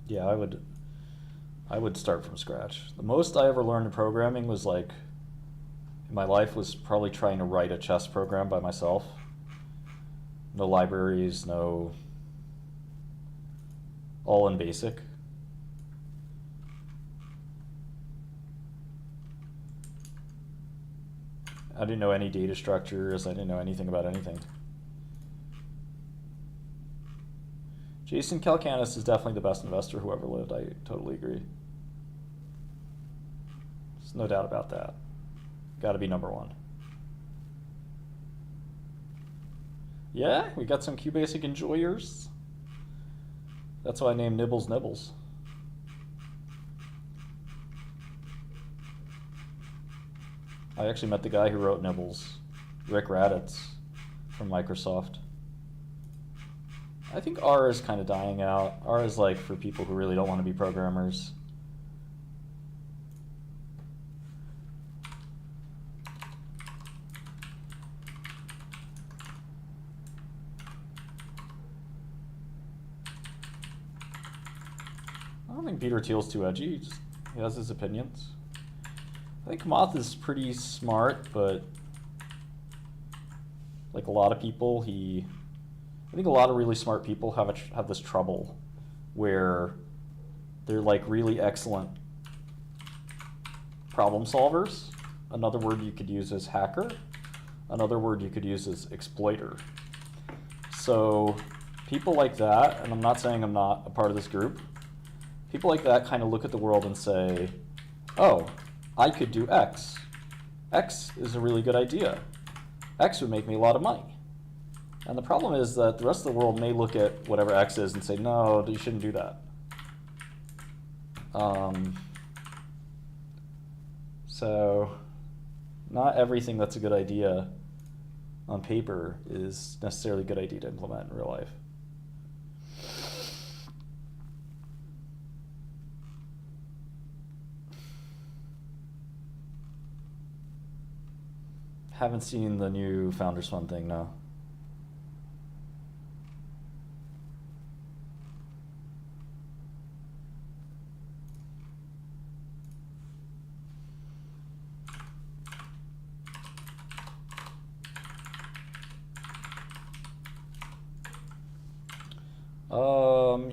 Yeah, I would start from scratch. The most I ever learned in programming was like, in my life, was probably trying to write a chess program by myself. No libraries, no, all in BASIC. I didn't know any data structures. I didn't know anything about anything. Jason Calacanis is definitely the best investor who ever lived. I totally agree. There's no doubt about that. Got to be number 1. Yeah, we got some QBasic enjoyers. That's why I named Nibbles Nibbles. I actually met the guy who wrote Nibbles, Rick Raditz from Microsoft. I think R is kind of dying out. R is like for people who really don't want to be programmers. I don't think Peter Thiel's too edgy. He has his opinions. I think Moth is pretty smart, but like a lot of people, I think a lot of really smart people have this trouble where they're like really excellent problem solvers. Another word you could use is hacker. Another word you could use is exploiter. So people like that, and I'm not saying I'm not a part of this group, people like that kind of look at the world and say, oh, I could do X. X is a really good idea. X would make me a lot of money. And the problem is that the rest of the world may look at whatever X is and say, no, you shouldn't do that. So not everything that's a good idea on paper is necessarily a good idea to implement in real life. Haven't seen the new Founders Fund thing, no.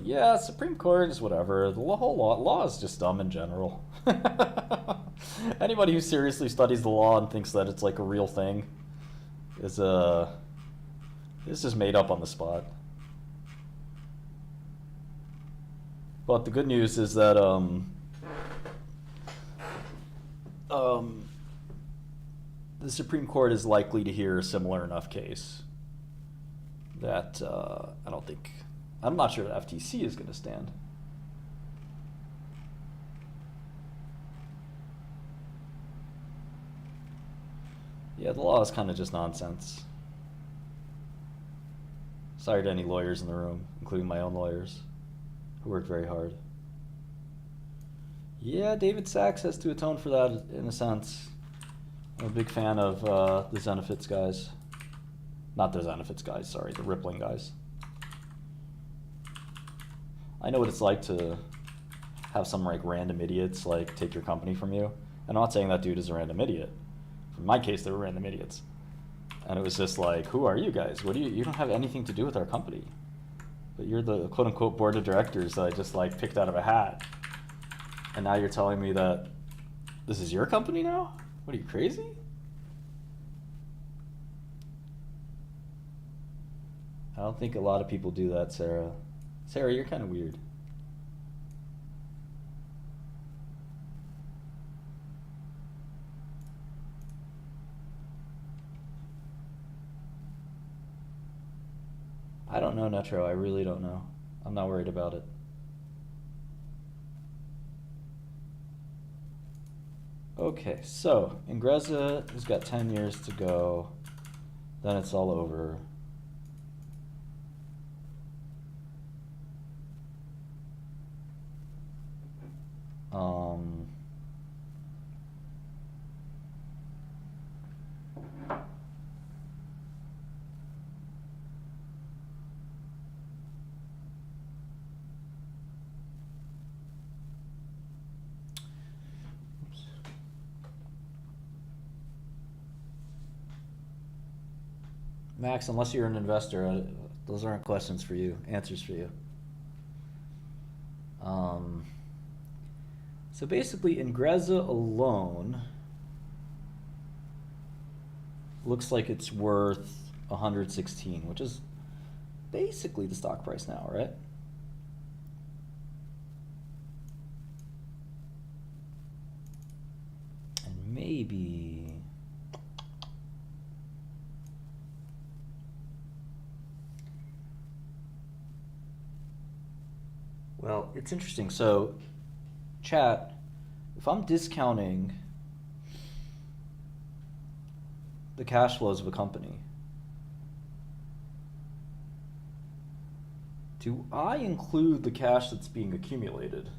Yeah, Supreme Court is whatever. The whole law is just dumb in general. Anybody who seriously studies the law and thinks that it's like a real thing is just made up on the spot. But the good news is that the Supreme Court is likely to hear a similar enough case that I'm not sure the FTC is going to stand. Yeah, the law is kind of just nonsense. Sorry to any lawyers in the room, including my own lawyers, who worked very hard. Yeah, David Sachs has to atone for that in a sense. I'm a big fan of the Zenefits guys. Not the Zenefits guys, sorry, the Rippling guys. I know what it's like to have some like random idiots like take your company from you. I'm not saying that dude is a random idiot. In my case, they were random idiots. And it was just like, who are you guys? You don't have anything to do with our company. But you're the quote unquote board of directors that I just like picked out of a hat. And now you're telling me that this is your company now? What are you, crazy? I don't think a lot of people do that, Sarah. Sarah, you're kind of weird. I don't know, Netro. I really don't know. I'm not worried about it. Okay, so Ingrezza has got 10 years to go. Then it's all over. Max, unless you're an investor, those aren't questions for you, answers for you. So basically, Ingrezza alone looks like it's worth 116, which is basically the stock price now, right? And maybe... Well, it's interesting. So, chat, if I'm discounting the cash flows of a company, do I include the cash that's being accumulated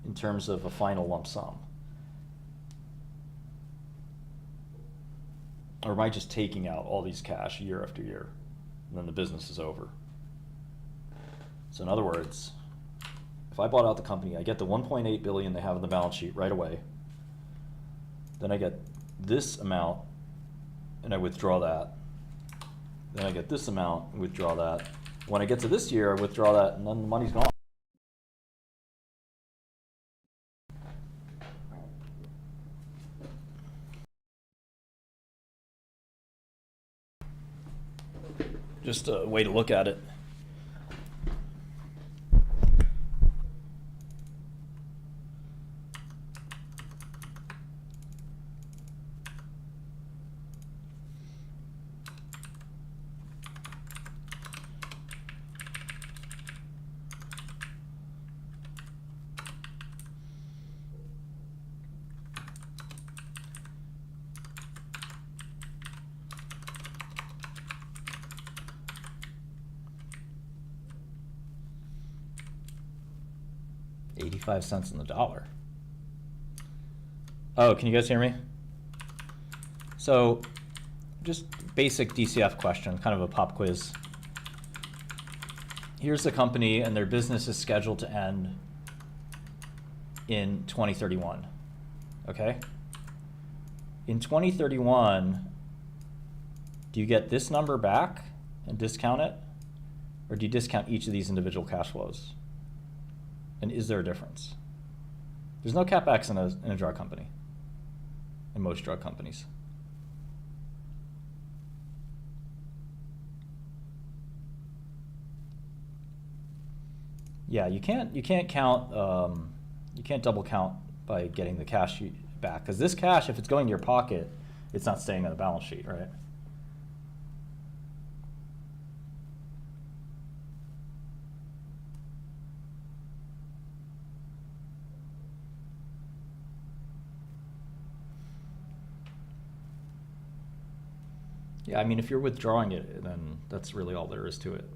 in terms of a final lump sum? Or am I just taking out all these cash year after year, and then the business is over? So in other words, if I bought out the company, I get the 1.8 billion they have on the balance sheet right away. Then I get this amount, and I withdraw that. Then I get this amount, and withdraw that. When I get to this year, I withdraw that, and then the money's gone. Just a way to look at it. 85 cents on the dollar. Oh, can you guys hear me? So, just basic DCF question, kind of a pop quiz. Here's the company, and their business is scheduled to end in 2031. Okay? In 2031, do you get this number back and discount it? Or do you discount each of these individual cash flows? And is there a difference? There's no CapEx in a drug company, in most drug companies. Yeah, you can't count, you can't double count by getting the cash back, because this cash, if it's going to your pocket, it's not staying on the balance sheet, right? Yeah, I mean, if you're withdrawing it, then that's really all there is to it.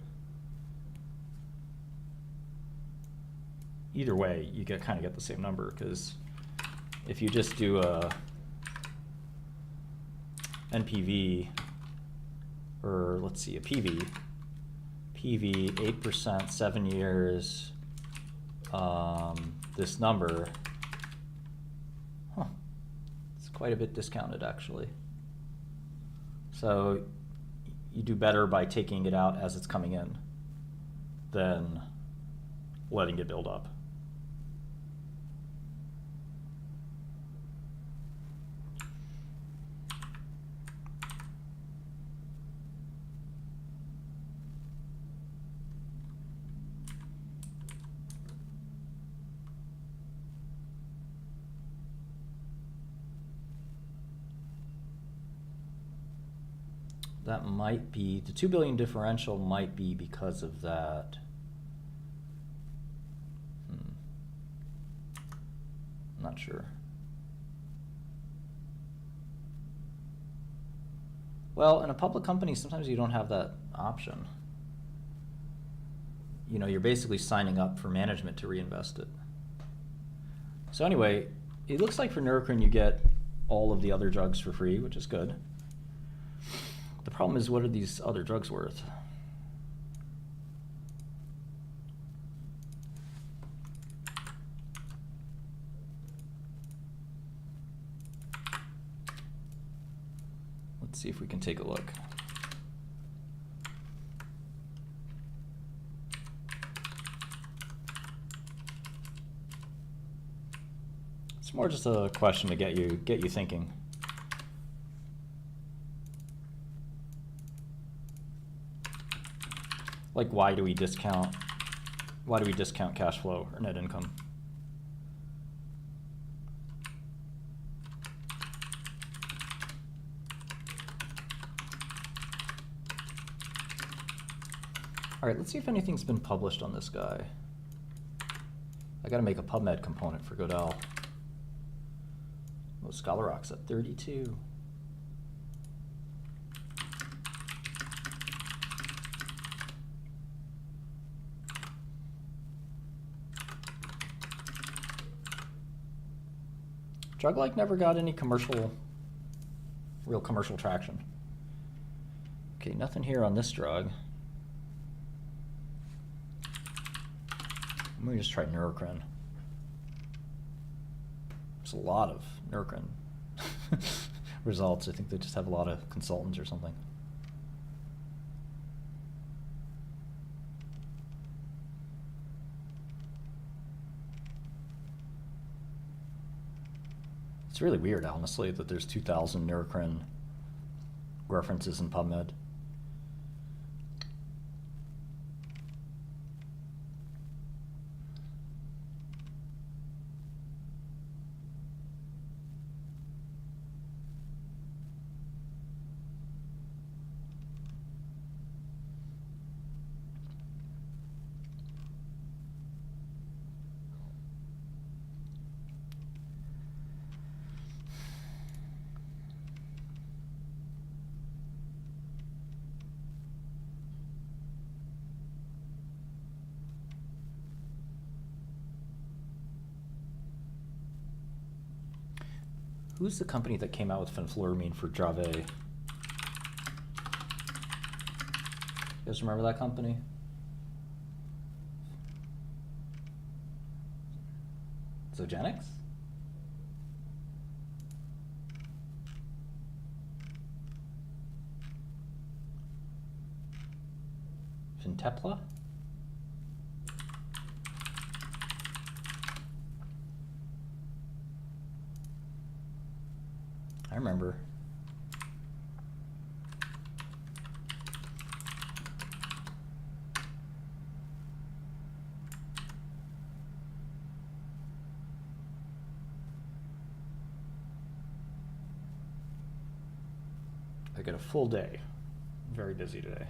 Either way, you kind of get the same number, because if you just do a NPV, or let's see, a PV, 8%, 7 years, this number, it's quite a bit discounted actually. So you do better by taking it out as it's coming in than letting it build up. That might be, the 2 billion differential might be because of that. I'm not sure. Well, in a public company, sometimes you don't have that option. You know, you're basically signing up for management to reinvest it. So anyway, it looks like for Neurocrine you get all of the other drugs for free, which is good. The problem is, what are these other drugs worth? Let's see if we can take a look. It's more just a question to get you thinking. Like, why do we discount cash flow or net income? All right, let's see if anything's been published on this guy. I gotta make a PubMed component for Godel. Oh, Scholar Rock's at 32. Drug-like never got any real commercial traction. Okay, nothing here on this drug. Let me just try Neurocrine. There's a lot of Neurocrine results. I think they just have a lot of consultants or something. It's really weird, honestly, that there's 2,000 Neurocrine references in PubMed. Who's the company that came out with fenfluramine for Dravet? You guys remember that company? Zogenix? Fintepla? I remember. I get a full day. I'm very busy today.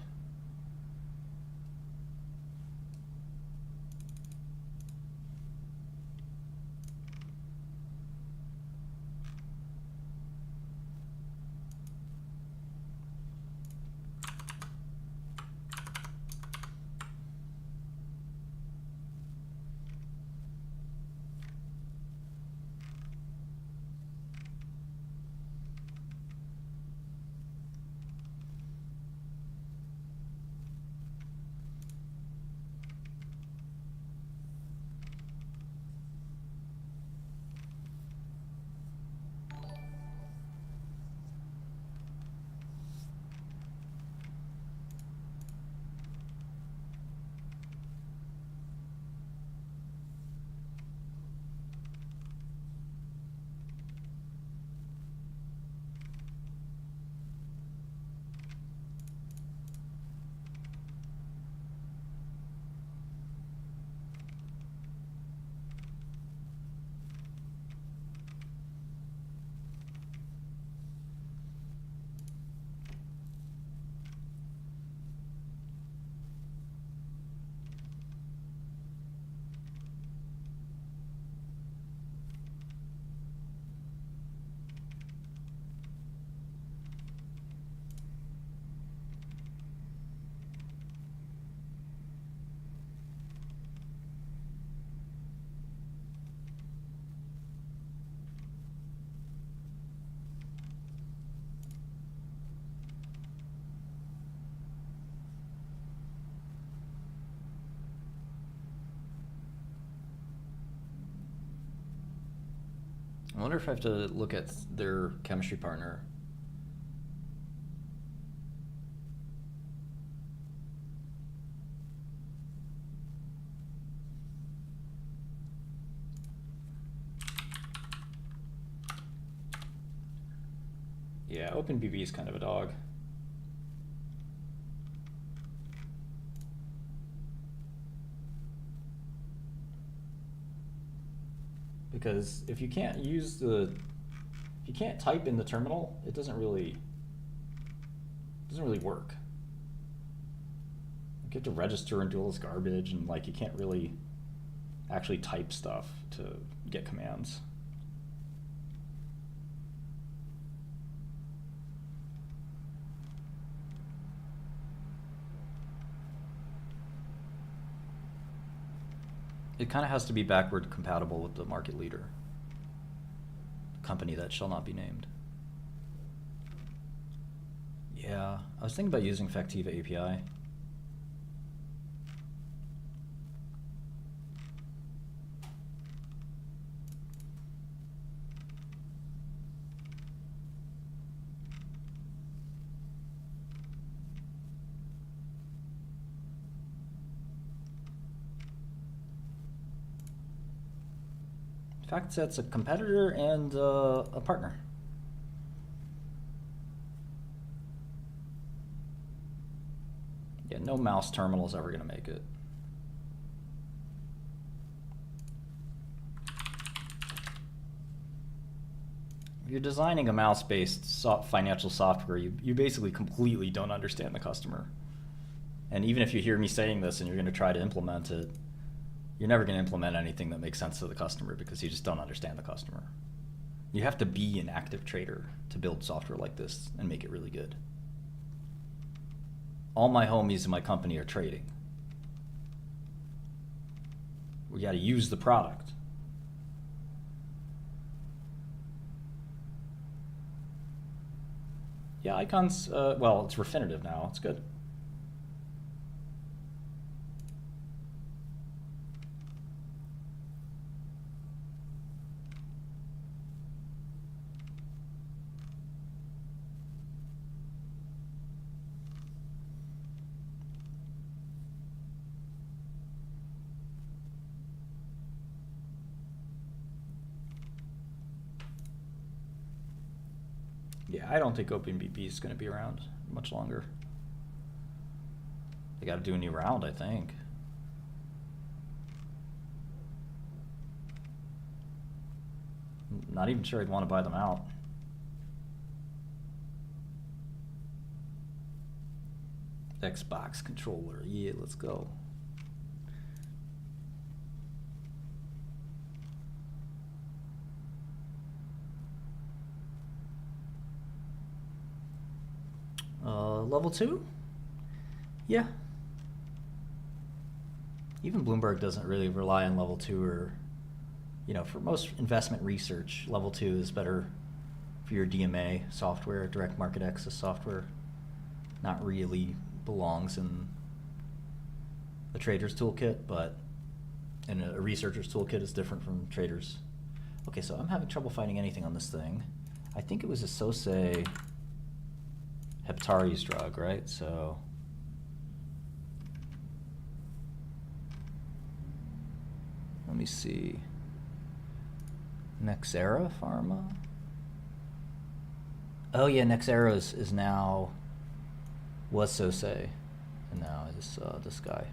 I wonder if I have to look at their chemistry partner. Yeah, OpenBB is kind of a dog. Because if you can't type in the terminal, it doesn't really work. You have to register and do all this garbage, and like you can't really actually type stuff to get commands. It kind of has to be backward compatible with the market leader, company that shall not be named. Yeah, I was thinking about using Factiva API. FactSet's a competitor and a partner. Yeah, no mouse terminal is ever going to make it. If you're designing a mouse-based financial software, you basically completely don't understand the customer. And even if you hear me saying this and you're going to try to implement it, you're never going to implement anything that makes sense to the customer because you just don't understand the customer. You have to be an active trader to build software like this and make it really good. All my homies in my company are trading. We got to use the product. Yeah, icons, well, it's Refinitiv now. It's good. Yeah, I don't think OpenBB is going to be around much longer. They got to do a new round, I think. Not even sure I'd want to buy them out. Xbox controller, yeah, let's go. Level 2? Yeah. Even Bloomberg doesn't really rely on level 2, or, you know, for most investment research, level 2 is better for your DMA software, direct market access software. Not really belongs in a trader's toolkit, but in a researcher's toolkit is different from traders. Okay, so I'm having trouble finding anything on this thing. I think it was a Sosei Heptares drug, right? So let me see. Nexera Pharma. Oh yeah, Nexera is now, was Sosei, and now is this guy.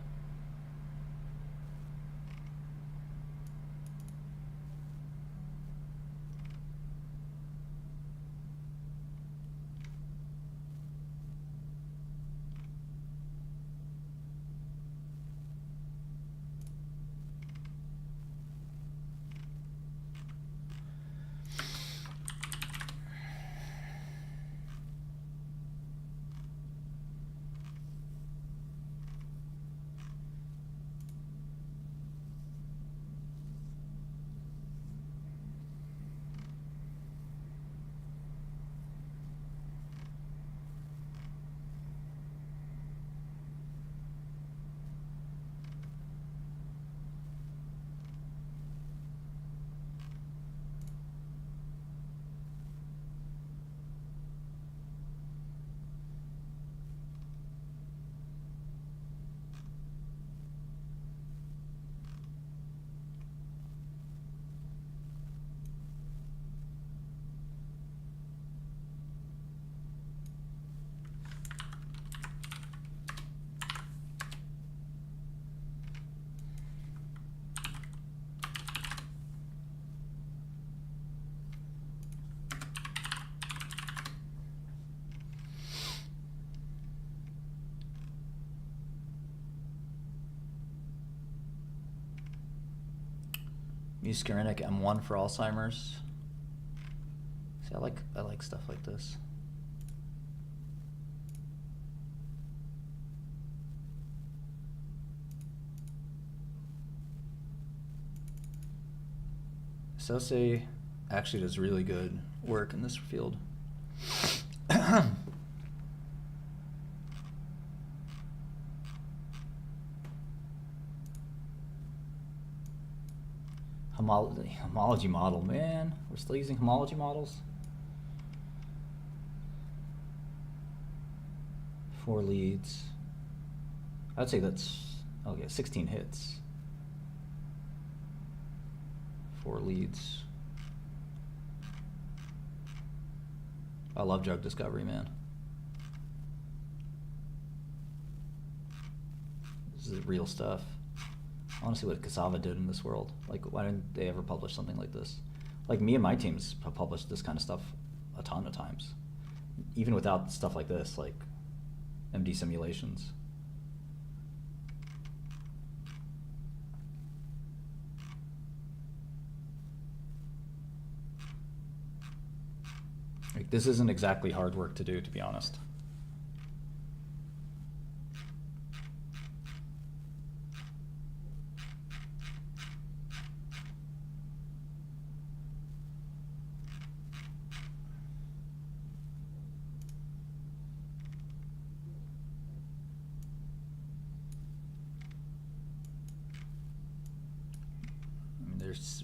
Muscarinic M1 for Alzheimer's. See, I like stuff like this. Sosei actually does really good work in this field. Homology model, man. We're still using homology models? 4 leads. I'd say that's, okay, 16 hits. 4 leads. I love drug discovery, man. This is real stuff. I want to see what Cassava did in this world. Like, why didn't they ever publish something like this? Like, me and my teams have published this kind of stuff a ton of times. Even without stuff like this, like MD simulations. Like, this isn't exactly hard work to do, to be honest.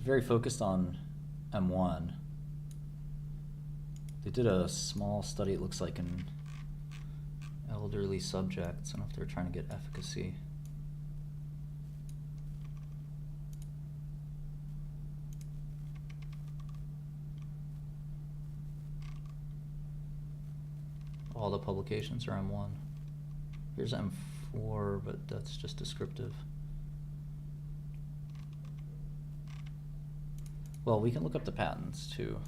very focused on M1. They did a small study, it looks like, in elderly subjects. I don't know if they're trying to get efficacy. All the publications are M1. Here's M4, but that's just descriptive. Well, we can look up the patents too.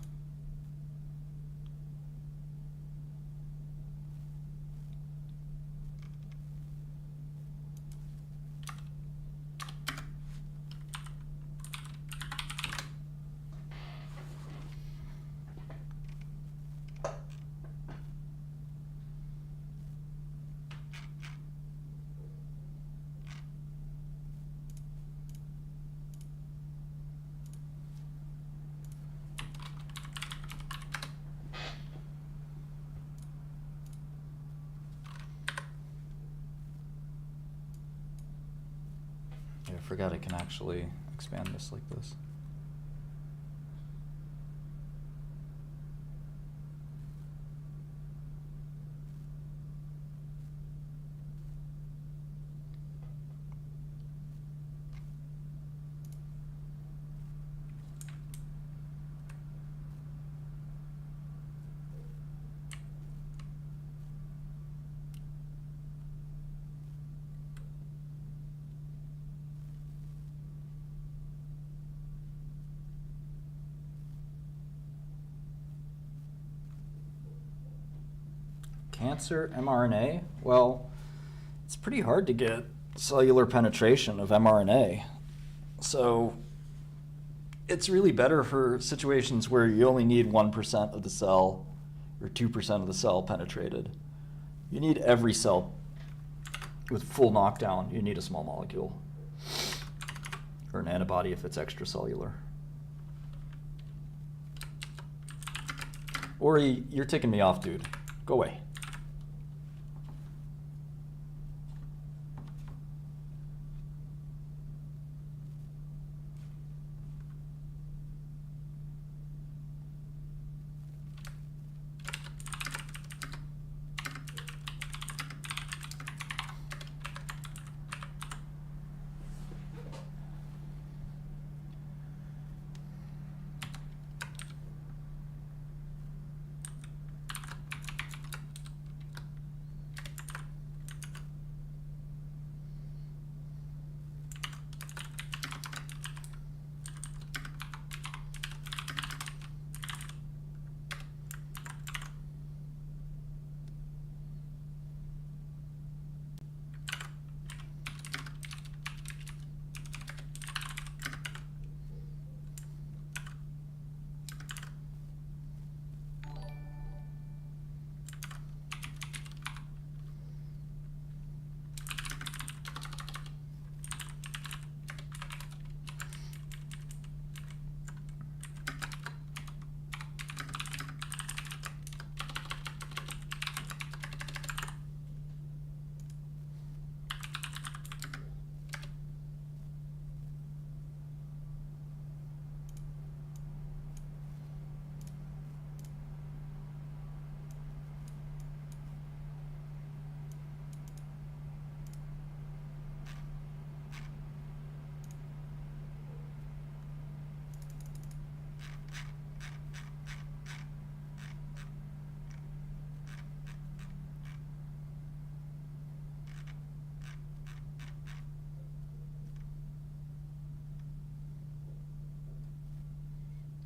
Yeah, I forgot I can actually expand this like this. Cancer mRNA? Well, it's pretty hard to get cellular penetration of mRNA. So it's really better for situations where you only need 1% of the cell or 2% of the cell penetrated. You need every cell with full knockdown. You need a small molecule or an antibody if it's extracellular. Ori, you're ticking me off, dude. Go away.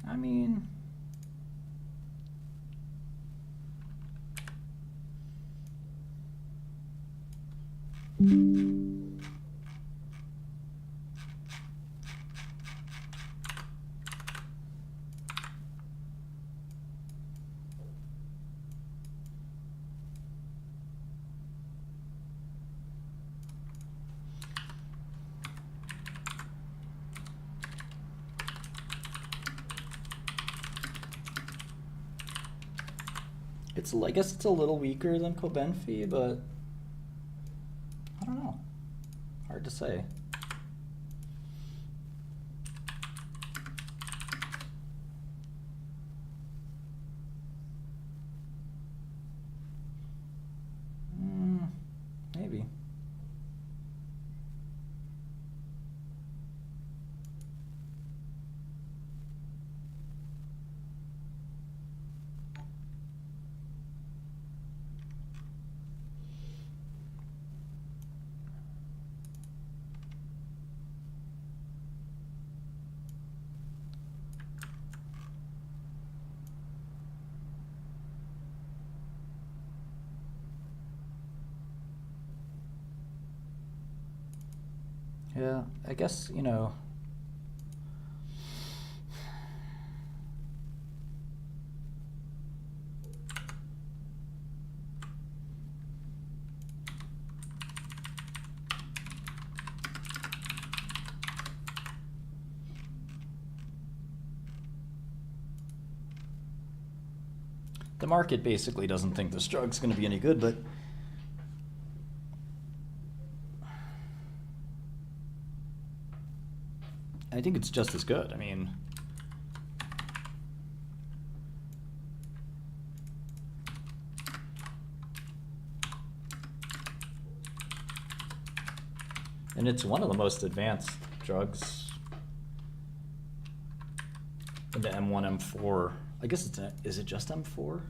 I mean, I guess it's a little weaker than Cobenfy, but I don't know. Hard to say. Yeah, I guess, you know. The market basically doesn't think this drug's going to be any good, but I think it's just as good. I mean, and it's one of the most advanced drugs in the M1, M4. I guess is it just M4?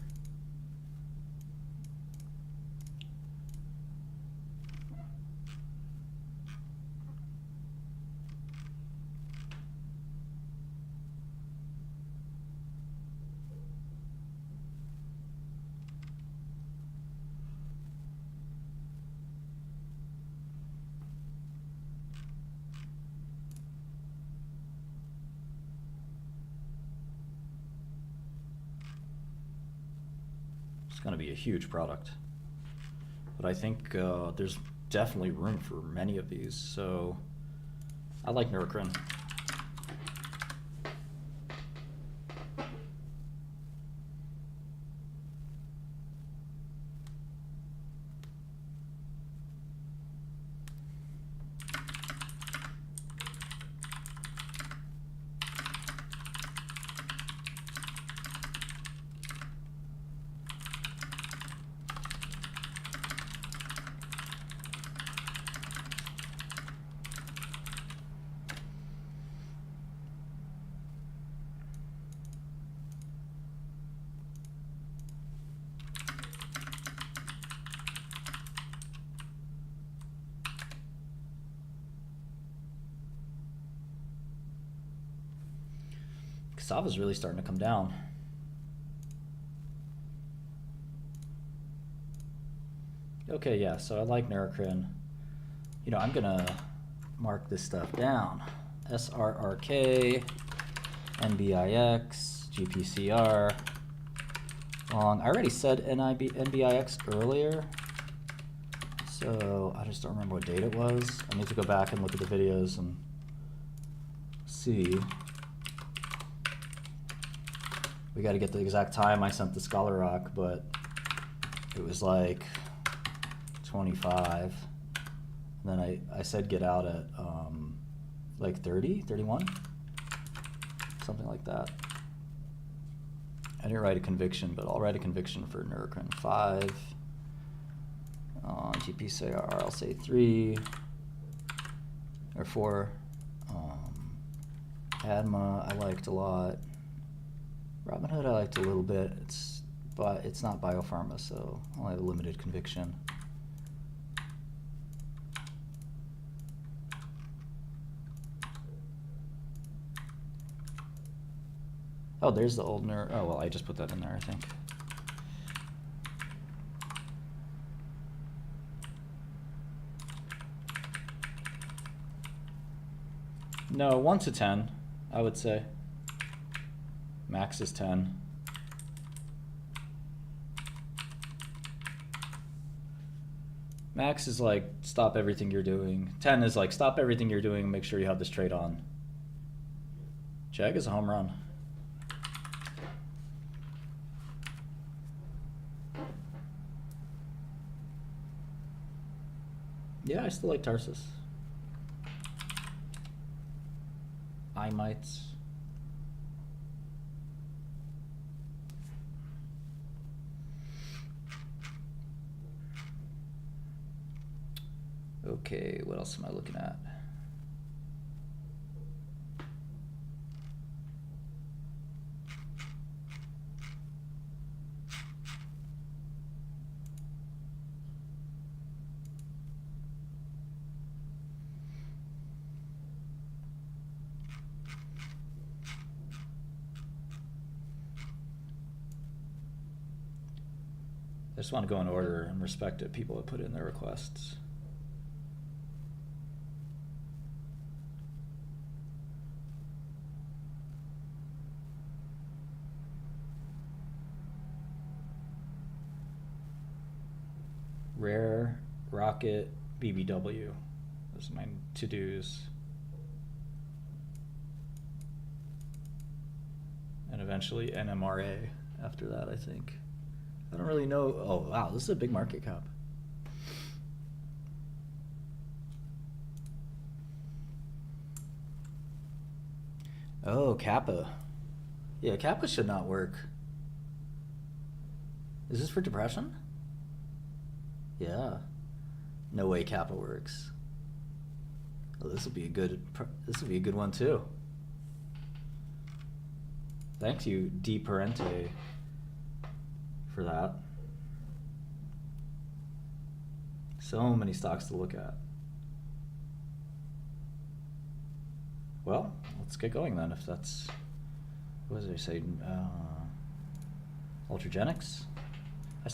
It's going to be a huge product. But I think there's definitely room for many of these, so I like Neurocrine. Cassava's really starting to come down. Okay, yeah, so I like Neurocrine. You know, I'm gonna mark this stuff down. SRRK, NBIX, GPCR, long. I already said NBIX earlier, so I just don't remember what date it was. I need to go back and look at the videos and see. We got to get the exact time I sent the Scholar Rock, but it was like 25. And then I said get out at like 30, 31, something like that. I didn't write a conviction, but I'll write a conviction for Neurocrine 5. GPCR, I'll say 3 or 4. Adma, I liked a lot. Robinhood I liked a little bit, but it's not biopharma, so I'll have a limited conviction. Oh, there's the old Neuro. Oh, well, I just put that in there, I think. No, 1 to 10, I would say. Max is 10. Max is like, stop everything you're doing. 10 is like, stop everything you're doing, make sure you have this trade on. Jag is a home run. Yeah, I still like Tarsus. I might. Okay, what else am I looking at? I just want to go in order and respect it. People have put in their requests. Rare, Rocket, BBW. Those are my to-dos. And eventually NMRA after that, I think. I don't really know. Oh, wow, this is a big market cap. Oh, Kappa. Yeah, Kappa should not work. Is this for depression? Yeah. No way Kappa works. Oh, this will be a good one too. Thank you, D Parente, for that. So many stocks to look at. Well, let's get going then. If that's, what did I say? Ultragenics.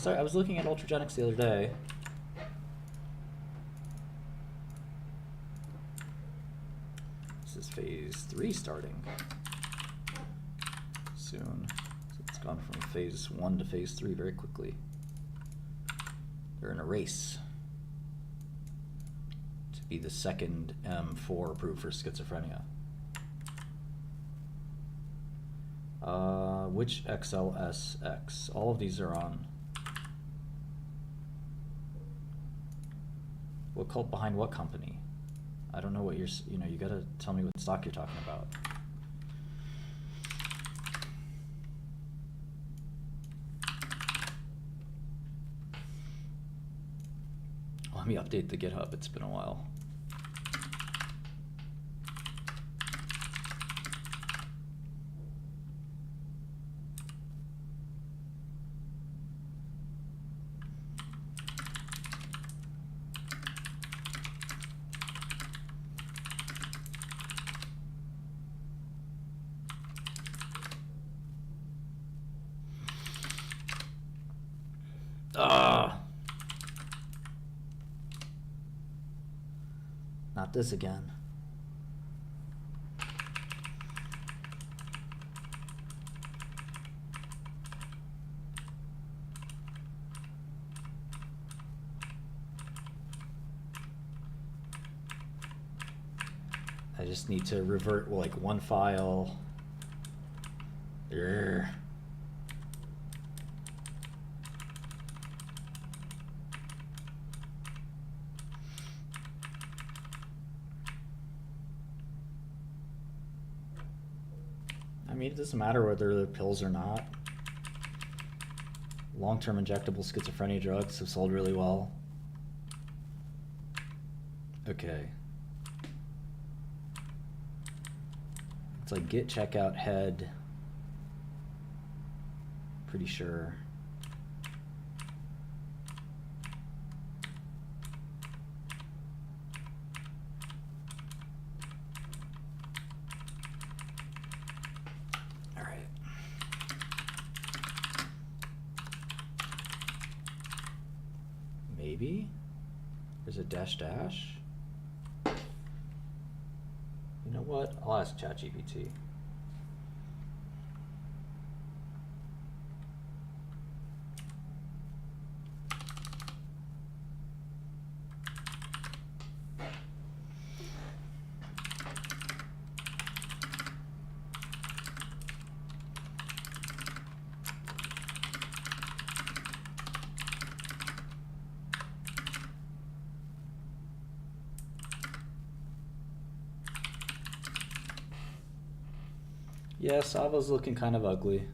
I was looking at Ultragenics the other day. This is phase 3 starting soon. So it's gone from phase 1 to phase 3 very quickly. They're in a race to be the second M4 approved for schizophrenia. Which XLSX? All of these are on. What cult behind what company? I don't know what you're, you gotta tell me what stock you're talking about. Let me update the GitHub, it's been a while. Not this again. I just need to revert like one file. Urgh. I mean, it doesn't matter whether they're pills or not. Long-term injectable schizophrenia drugs have sold really well. Okay. It's like git checkout head. Pretty sure. All right. Maybe there's a dash dash. You know what? I'll ask ChatGPT. Yeah, Sava's looking kind of ugly.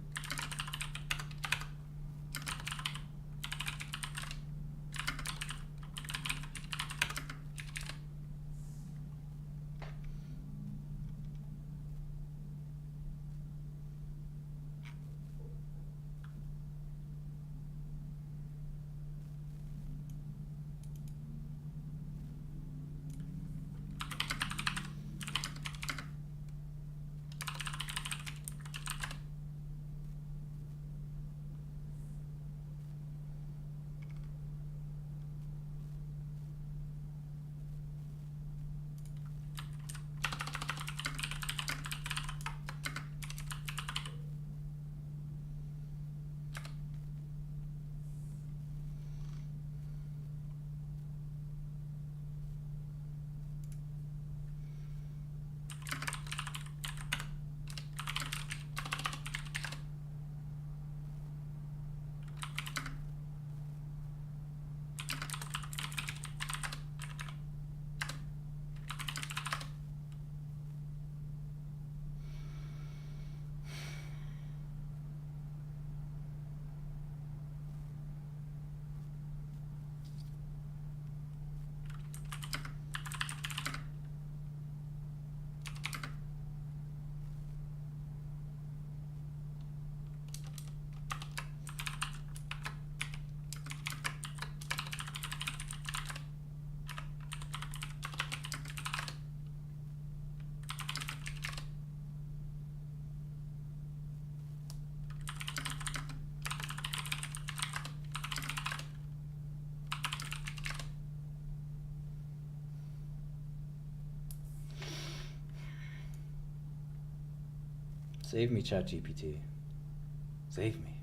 Save me, ChatGPT. Save me.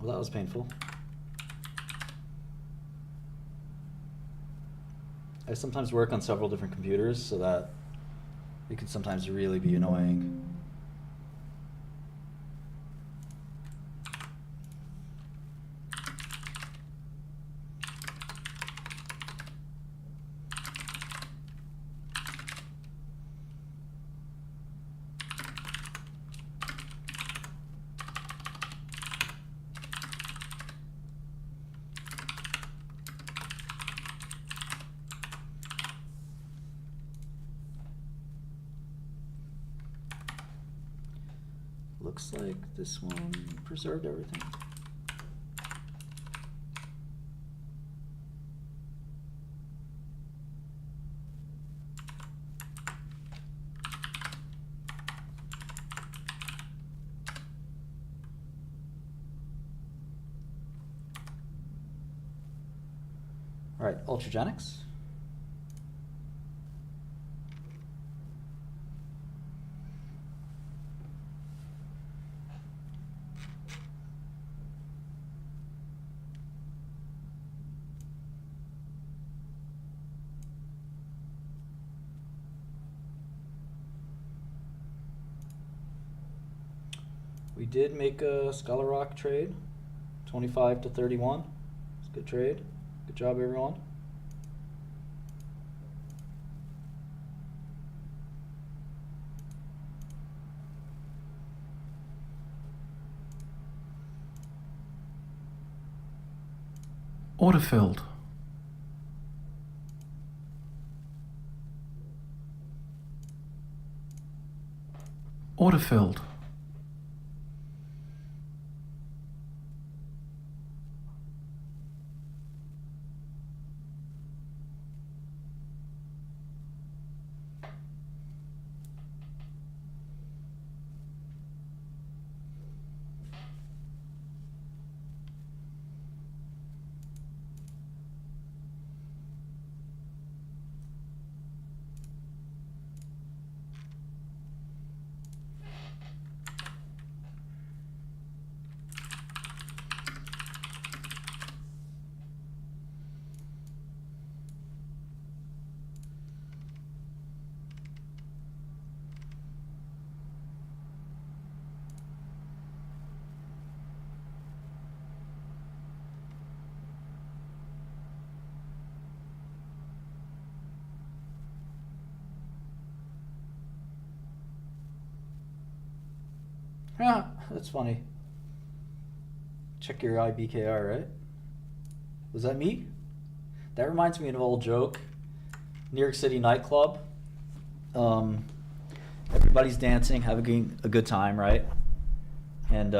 Well, that was painful. I sometimes work on several different computers, so that it can sometimes really be annoying. Looks like this one preserved everything. All right, Ultragenics. We did make a Scholar Rock trade, 25 to 31. It's a good trade. Good job, everyone. Order filled. Order filled. Yeah, that's funny. Check your IBKR, right? Was that me? That reminds me of an old joke. New York City nightclub. Everybody's dancing, having a good time, right? And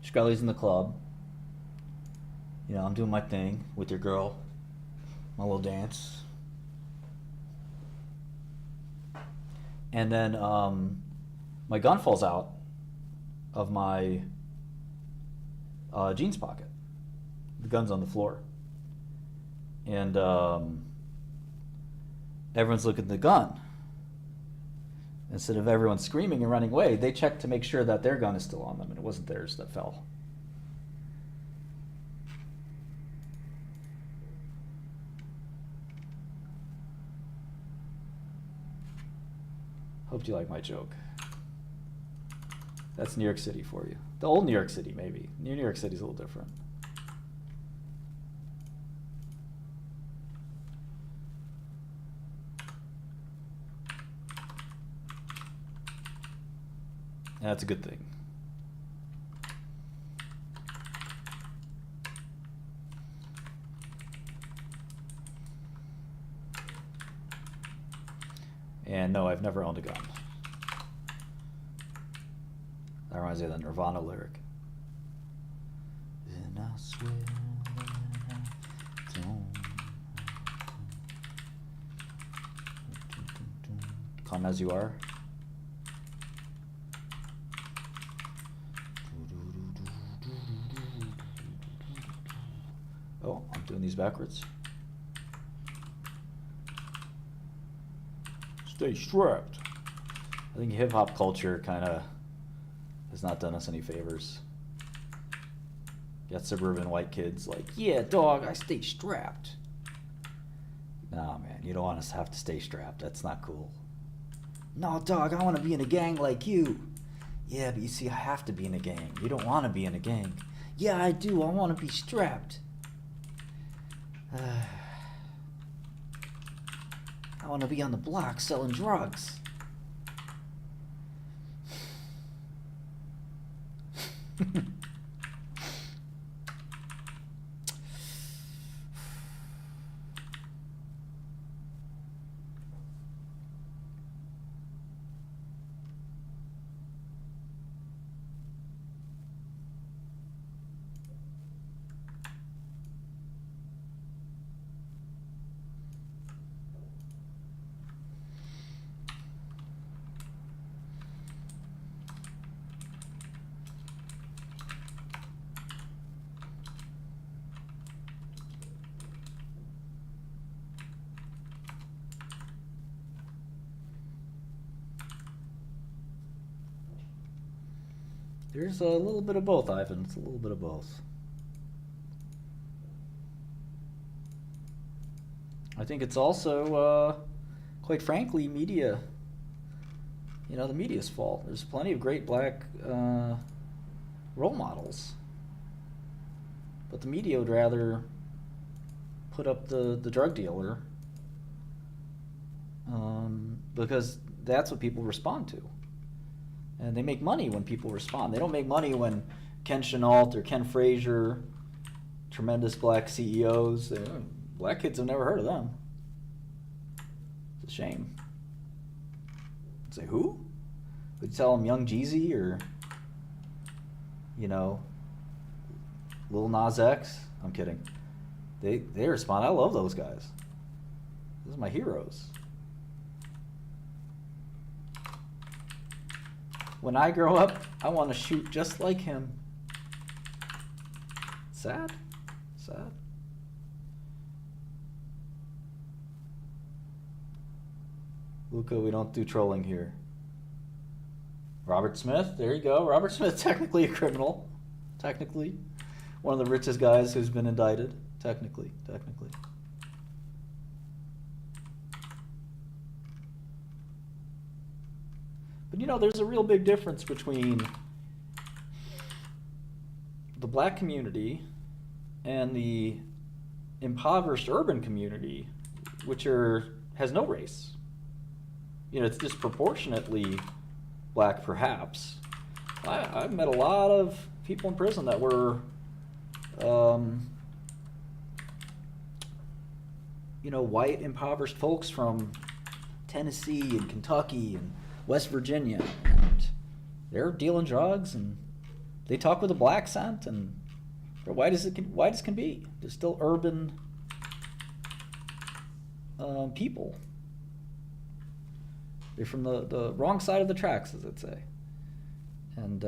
Shkreli's in the club. You know, I'm doing my thing with your girl, my little dance. And then my gun falls out of my jeans pocket. The gun's on the floor. And everyone's looking at the gun. Instead of everyone screaming and running away, they check to make sure that their gun is still on them and it wasn't theirs that fell. Hope you like my joke. That's New York City for you. The old New York City, maybe. New York City's a little different. And that's a good thing. And no, I've never owned a gun. That reminds me of the Nirvana lyric. And I swear that I don't. Come as you are. Oh, I'm doing these backwards. Stay strapped. I think hip hop culture kind of has not done us any favors. Got suburban white kids like, yeah, dog, I stay strapped. Nah, man, you don't want us to have to stay strapped. That's not cool. No, dog, I want to be in a gang like you. Yeah, but you see, I have to be in a gang. You don't want to be in a gang. Yeah, I do. I want to be strapped. I want to be on the block selling drugs. There's a little bit of both, Ivan. It's a little bit of both. I think it's also, quite frankly, media. You know, the media's fault. There's plenty of great black role models. But the media would rather put up the drug dealer because that's what people respond to. And they make money when people respond. They don't make money when Ken Chenault or Ken Frazier, tremendous black CEOs, black kids have never heard of them. It's a shame. Say, who? Would you tell them Young Jeezy or, you know, Lil Nas X? I'm kidding. They respond. I love those guys. Those are my heroes. When I grow up, I want to shoot just like him. Sad? Sad. Luca, we don't do trolling here. Robert Smith, there you go. Robert Smith, technically a criminal. Technically. One of the richest guys who's been indicted. Technically. But you know, there's a real big difference between the black community and the impoverished urban community, which has no race. You know, it's disproportionately black perhaps, I've met a lot of people in prison that were, white impoverished folks from Tennessee and Kentucky and West Virginia, and they're dealing drugs, and they talk with a black accent, and they're white as can be. They're still urban people. They're from the wrong side of the tracks, as I'd say. And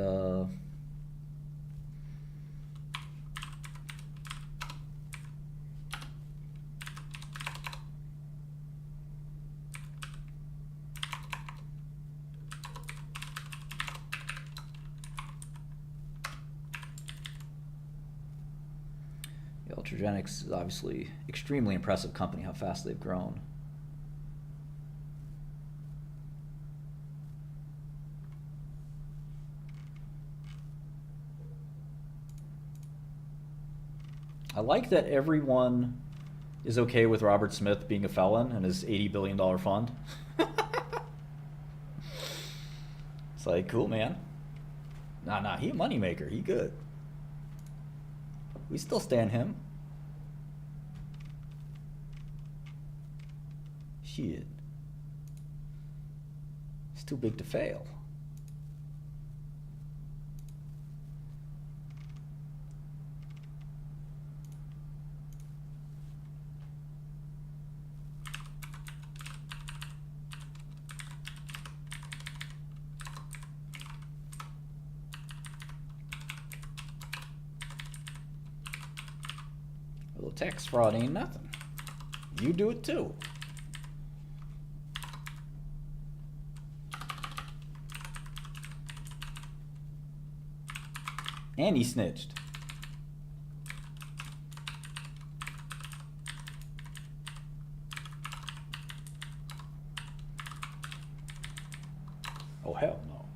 Ultragenyx is obviously extremely impressive company, how fast they've grown. I like that everyone is okay with Robert Smith being a felon and his $80 billion fund. It's like, cool, man. Nah, he a moneymaker. He good. We still stand him. Shit. He's too big to fail. A little tax fraud ain't nothing. You do it too. And he snitched. Oh, hell no.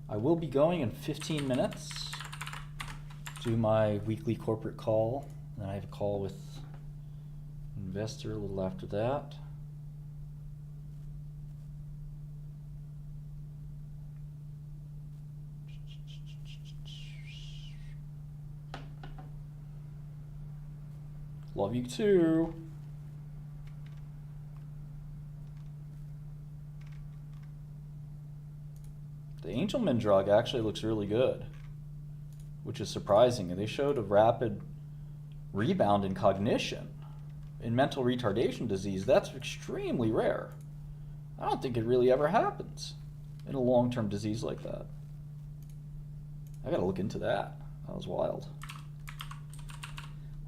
I will be going in 15 minutes. Do my weekly corporate call. And then I have a call with an investor a little after that. Love you too. The Angelman drug actually looks really good, which is surprising. And they showed a rapid rebound in cognition in mental retardation disease. That's extremely rare. I don't think it really ever happens in a long-term disease like that. I gotta look into that. That was wild.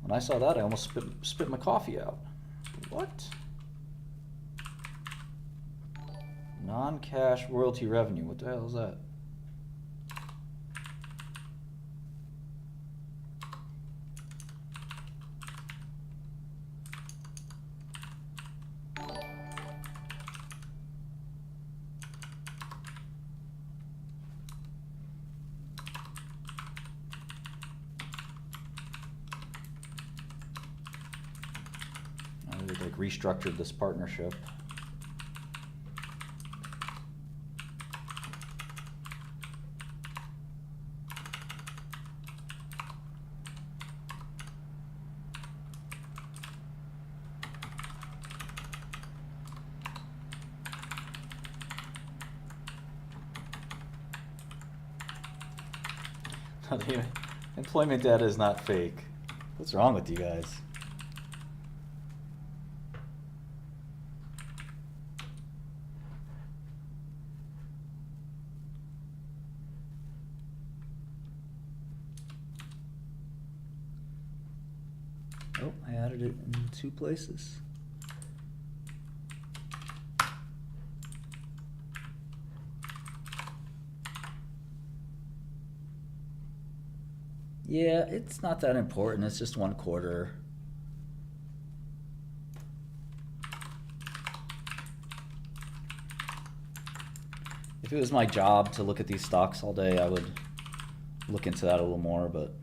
When I saw that, I almost spit my coffee out. What? Non-cash royalty revenue. What the hell is that? restructured this partnership. The employment data is not fake. What's wrong with you guys? Oh, I added it in 2 places. Yeah, it's not that important. It's just 1/4. If it was my job to look at these stocks all day, I would look into that a little more, but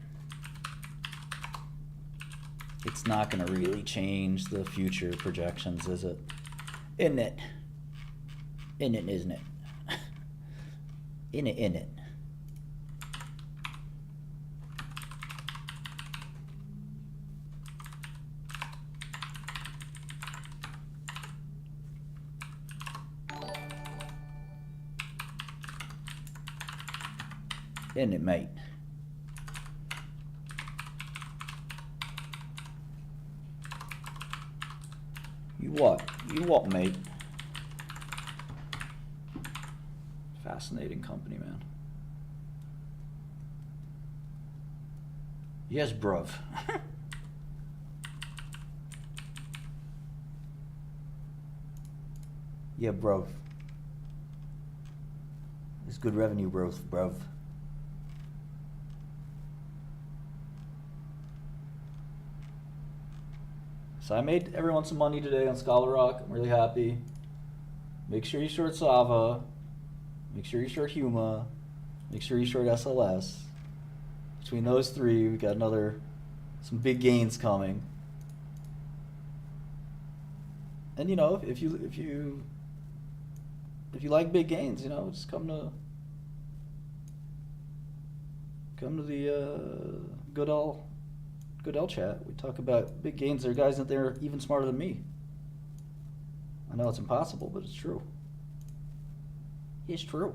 it's not going to really change the future projections, is it? Isn't it? Isn't it, isn't it? In it, in it. Isn't it, mate? You what? You what, mate? Fascinating company, man. Yes, bruv. Yeah, bruv. It's good revenue growth, bruv. So I made everyone some money today on Scholar Rock. I'm really happy. Make sure you short Sava. Make sure you short Huma. Make sure you short SLS. Between those 3, we got some big gains coming. And you know, if you like big gains, you know, just come to the Goodell chat. We talk about big gains. There are guys out there even smarter than me. I know it's impossible, but it's true. It's true.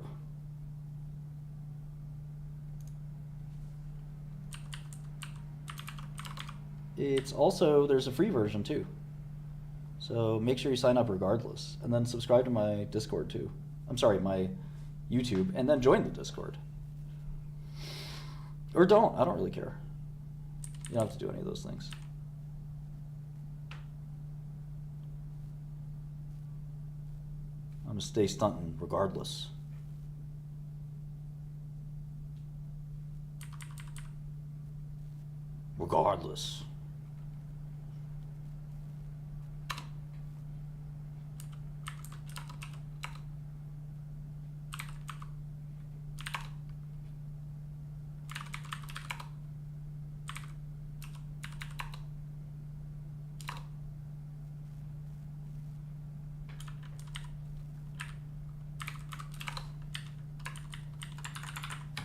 It's also, there's a free version too. So make sure you sign up regardless. And then subscribe to my Discord too. I'm sorry, my YouTube. And then join the Discord. Or don't. I don't really care. You don't have to do any of those things. I'm gonna stay stunting regardless. Regardless.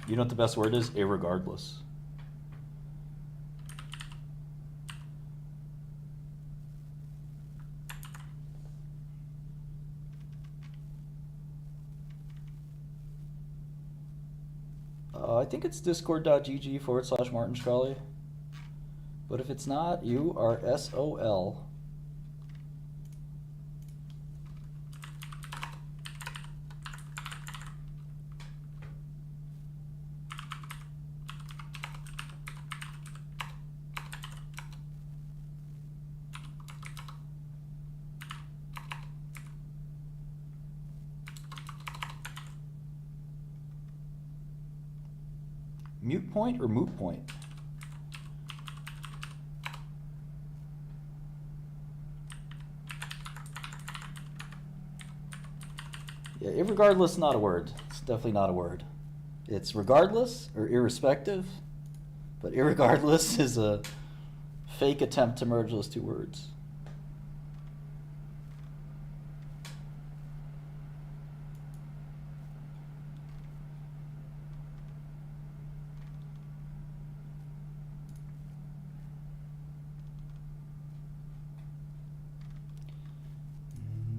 You know what the best word is? Irregardless. I think it's discord.gg/Martin Shkreli. But if it's not, you are SOL. Mute point or moot point? Yeah, irregardless is not a word. It's definitely not a word. It's regardless or irrespective, but irregardless is a fake attempt to merge those 2 words.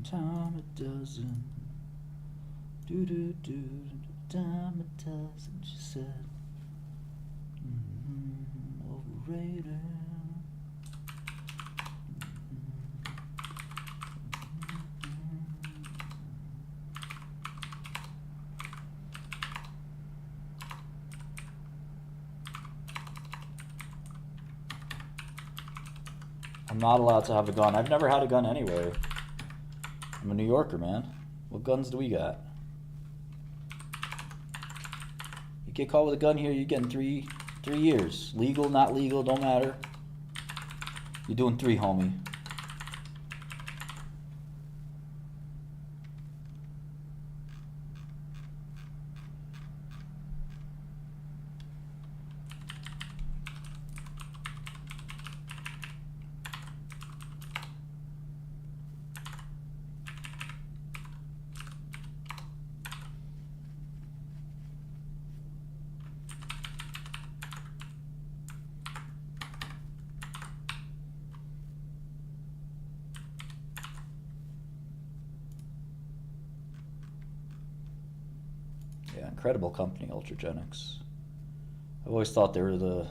Time a dozen. Do do do. Time a dozen. She said. Overrated. I'm not allowed to have a gun. I've never had a gun anyway. I'm a New Yorker, man. What guns do we got? You get caught with a gun here, you're getting three years. Legal, not legal, don't matter. You're doing 3, homie. Yeah, incredible company, Ultragenics. I've always thought they were the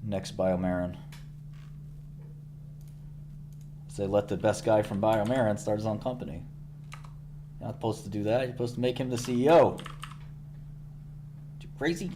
next BioMarin. So they let the best guy from BioMarin start his own company. You're not supposed to do that. You're supposed to make him the CEO. You crazy?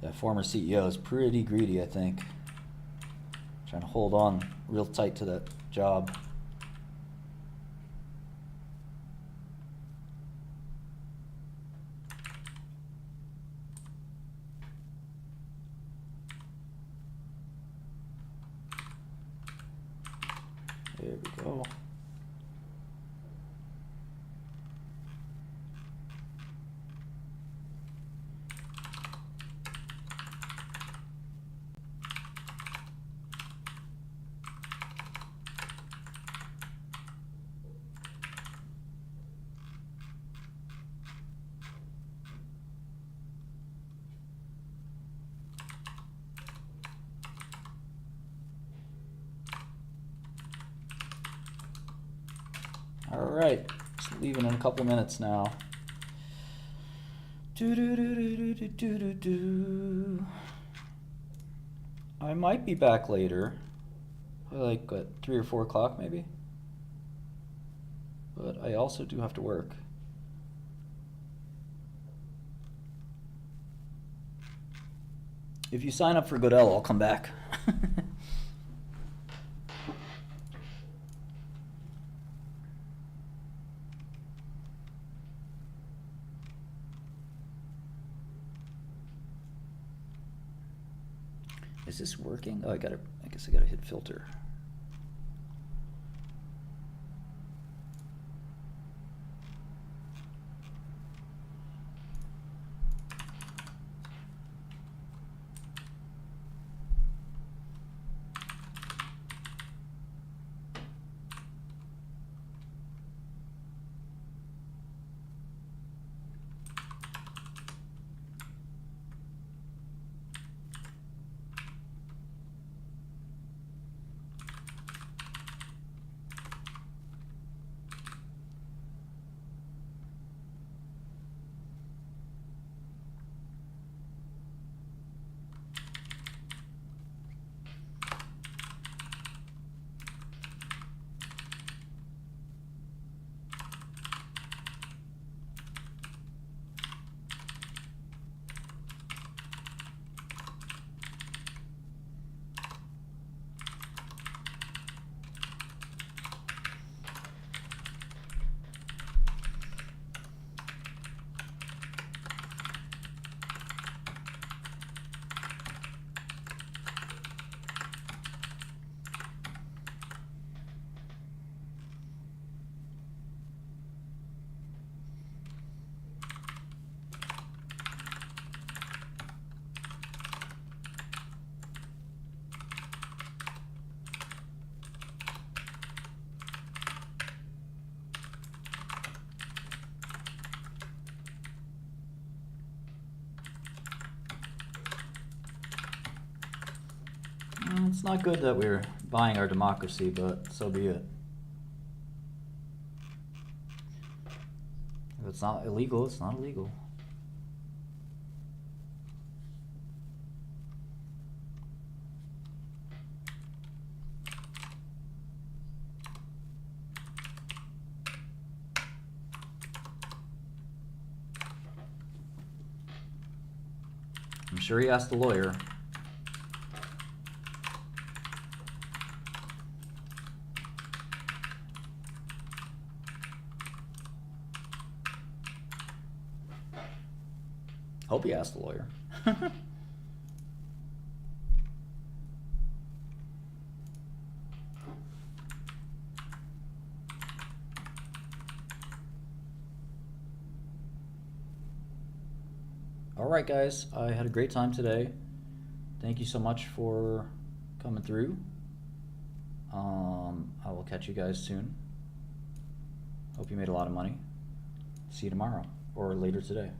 That former CEO is pretty greedy, I think. Trying to hold on real tight to that job. There we go. All right, just leaving in a couple minutes now. I might be back later, like at 3 or 4 o'clock maybe. But I also do have to work. If you sign up for Godel, I'll come back. Is this working? Oh, I guess I gotta hit filter. It's not good that we're buying our democracy, but so be it. If it's not illegal, it's not illegal. I'm sure he asked the lawyer. Hope he asked the lawyer. Alright guys, I had a great time today. Thank you so much for coming through. I will catch you guys soon. Hope you made a lot of money. See you tomorrow or later today.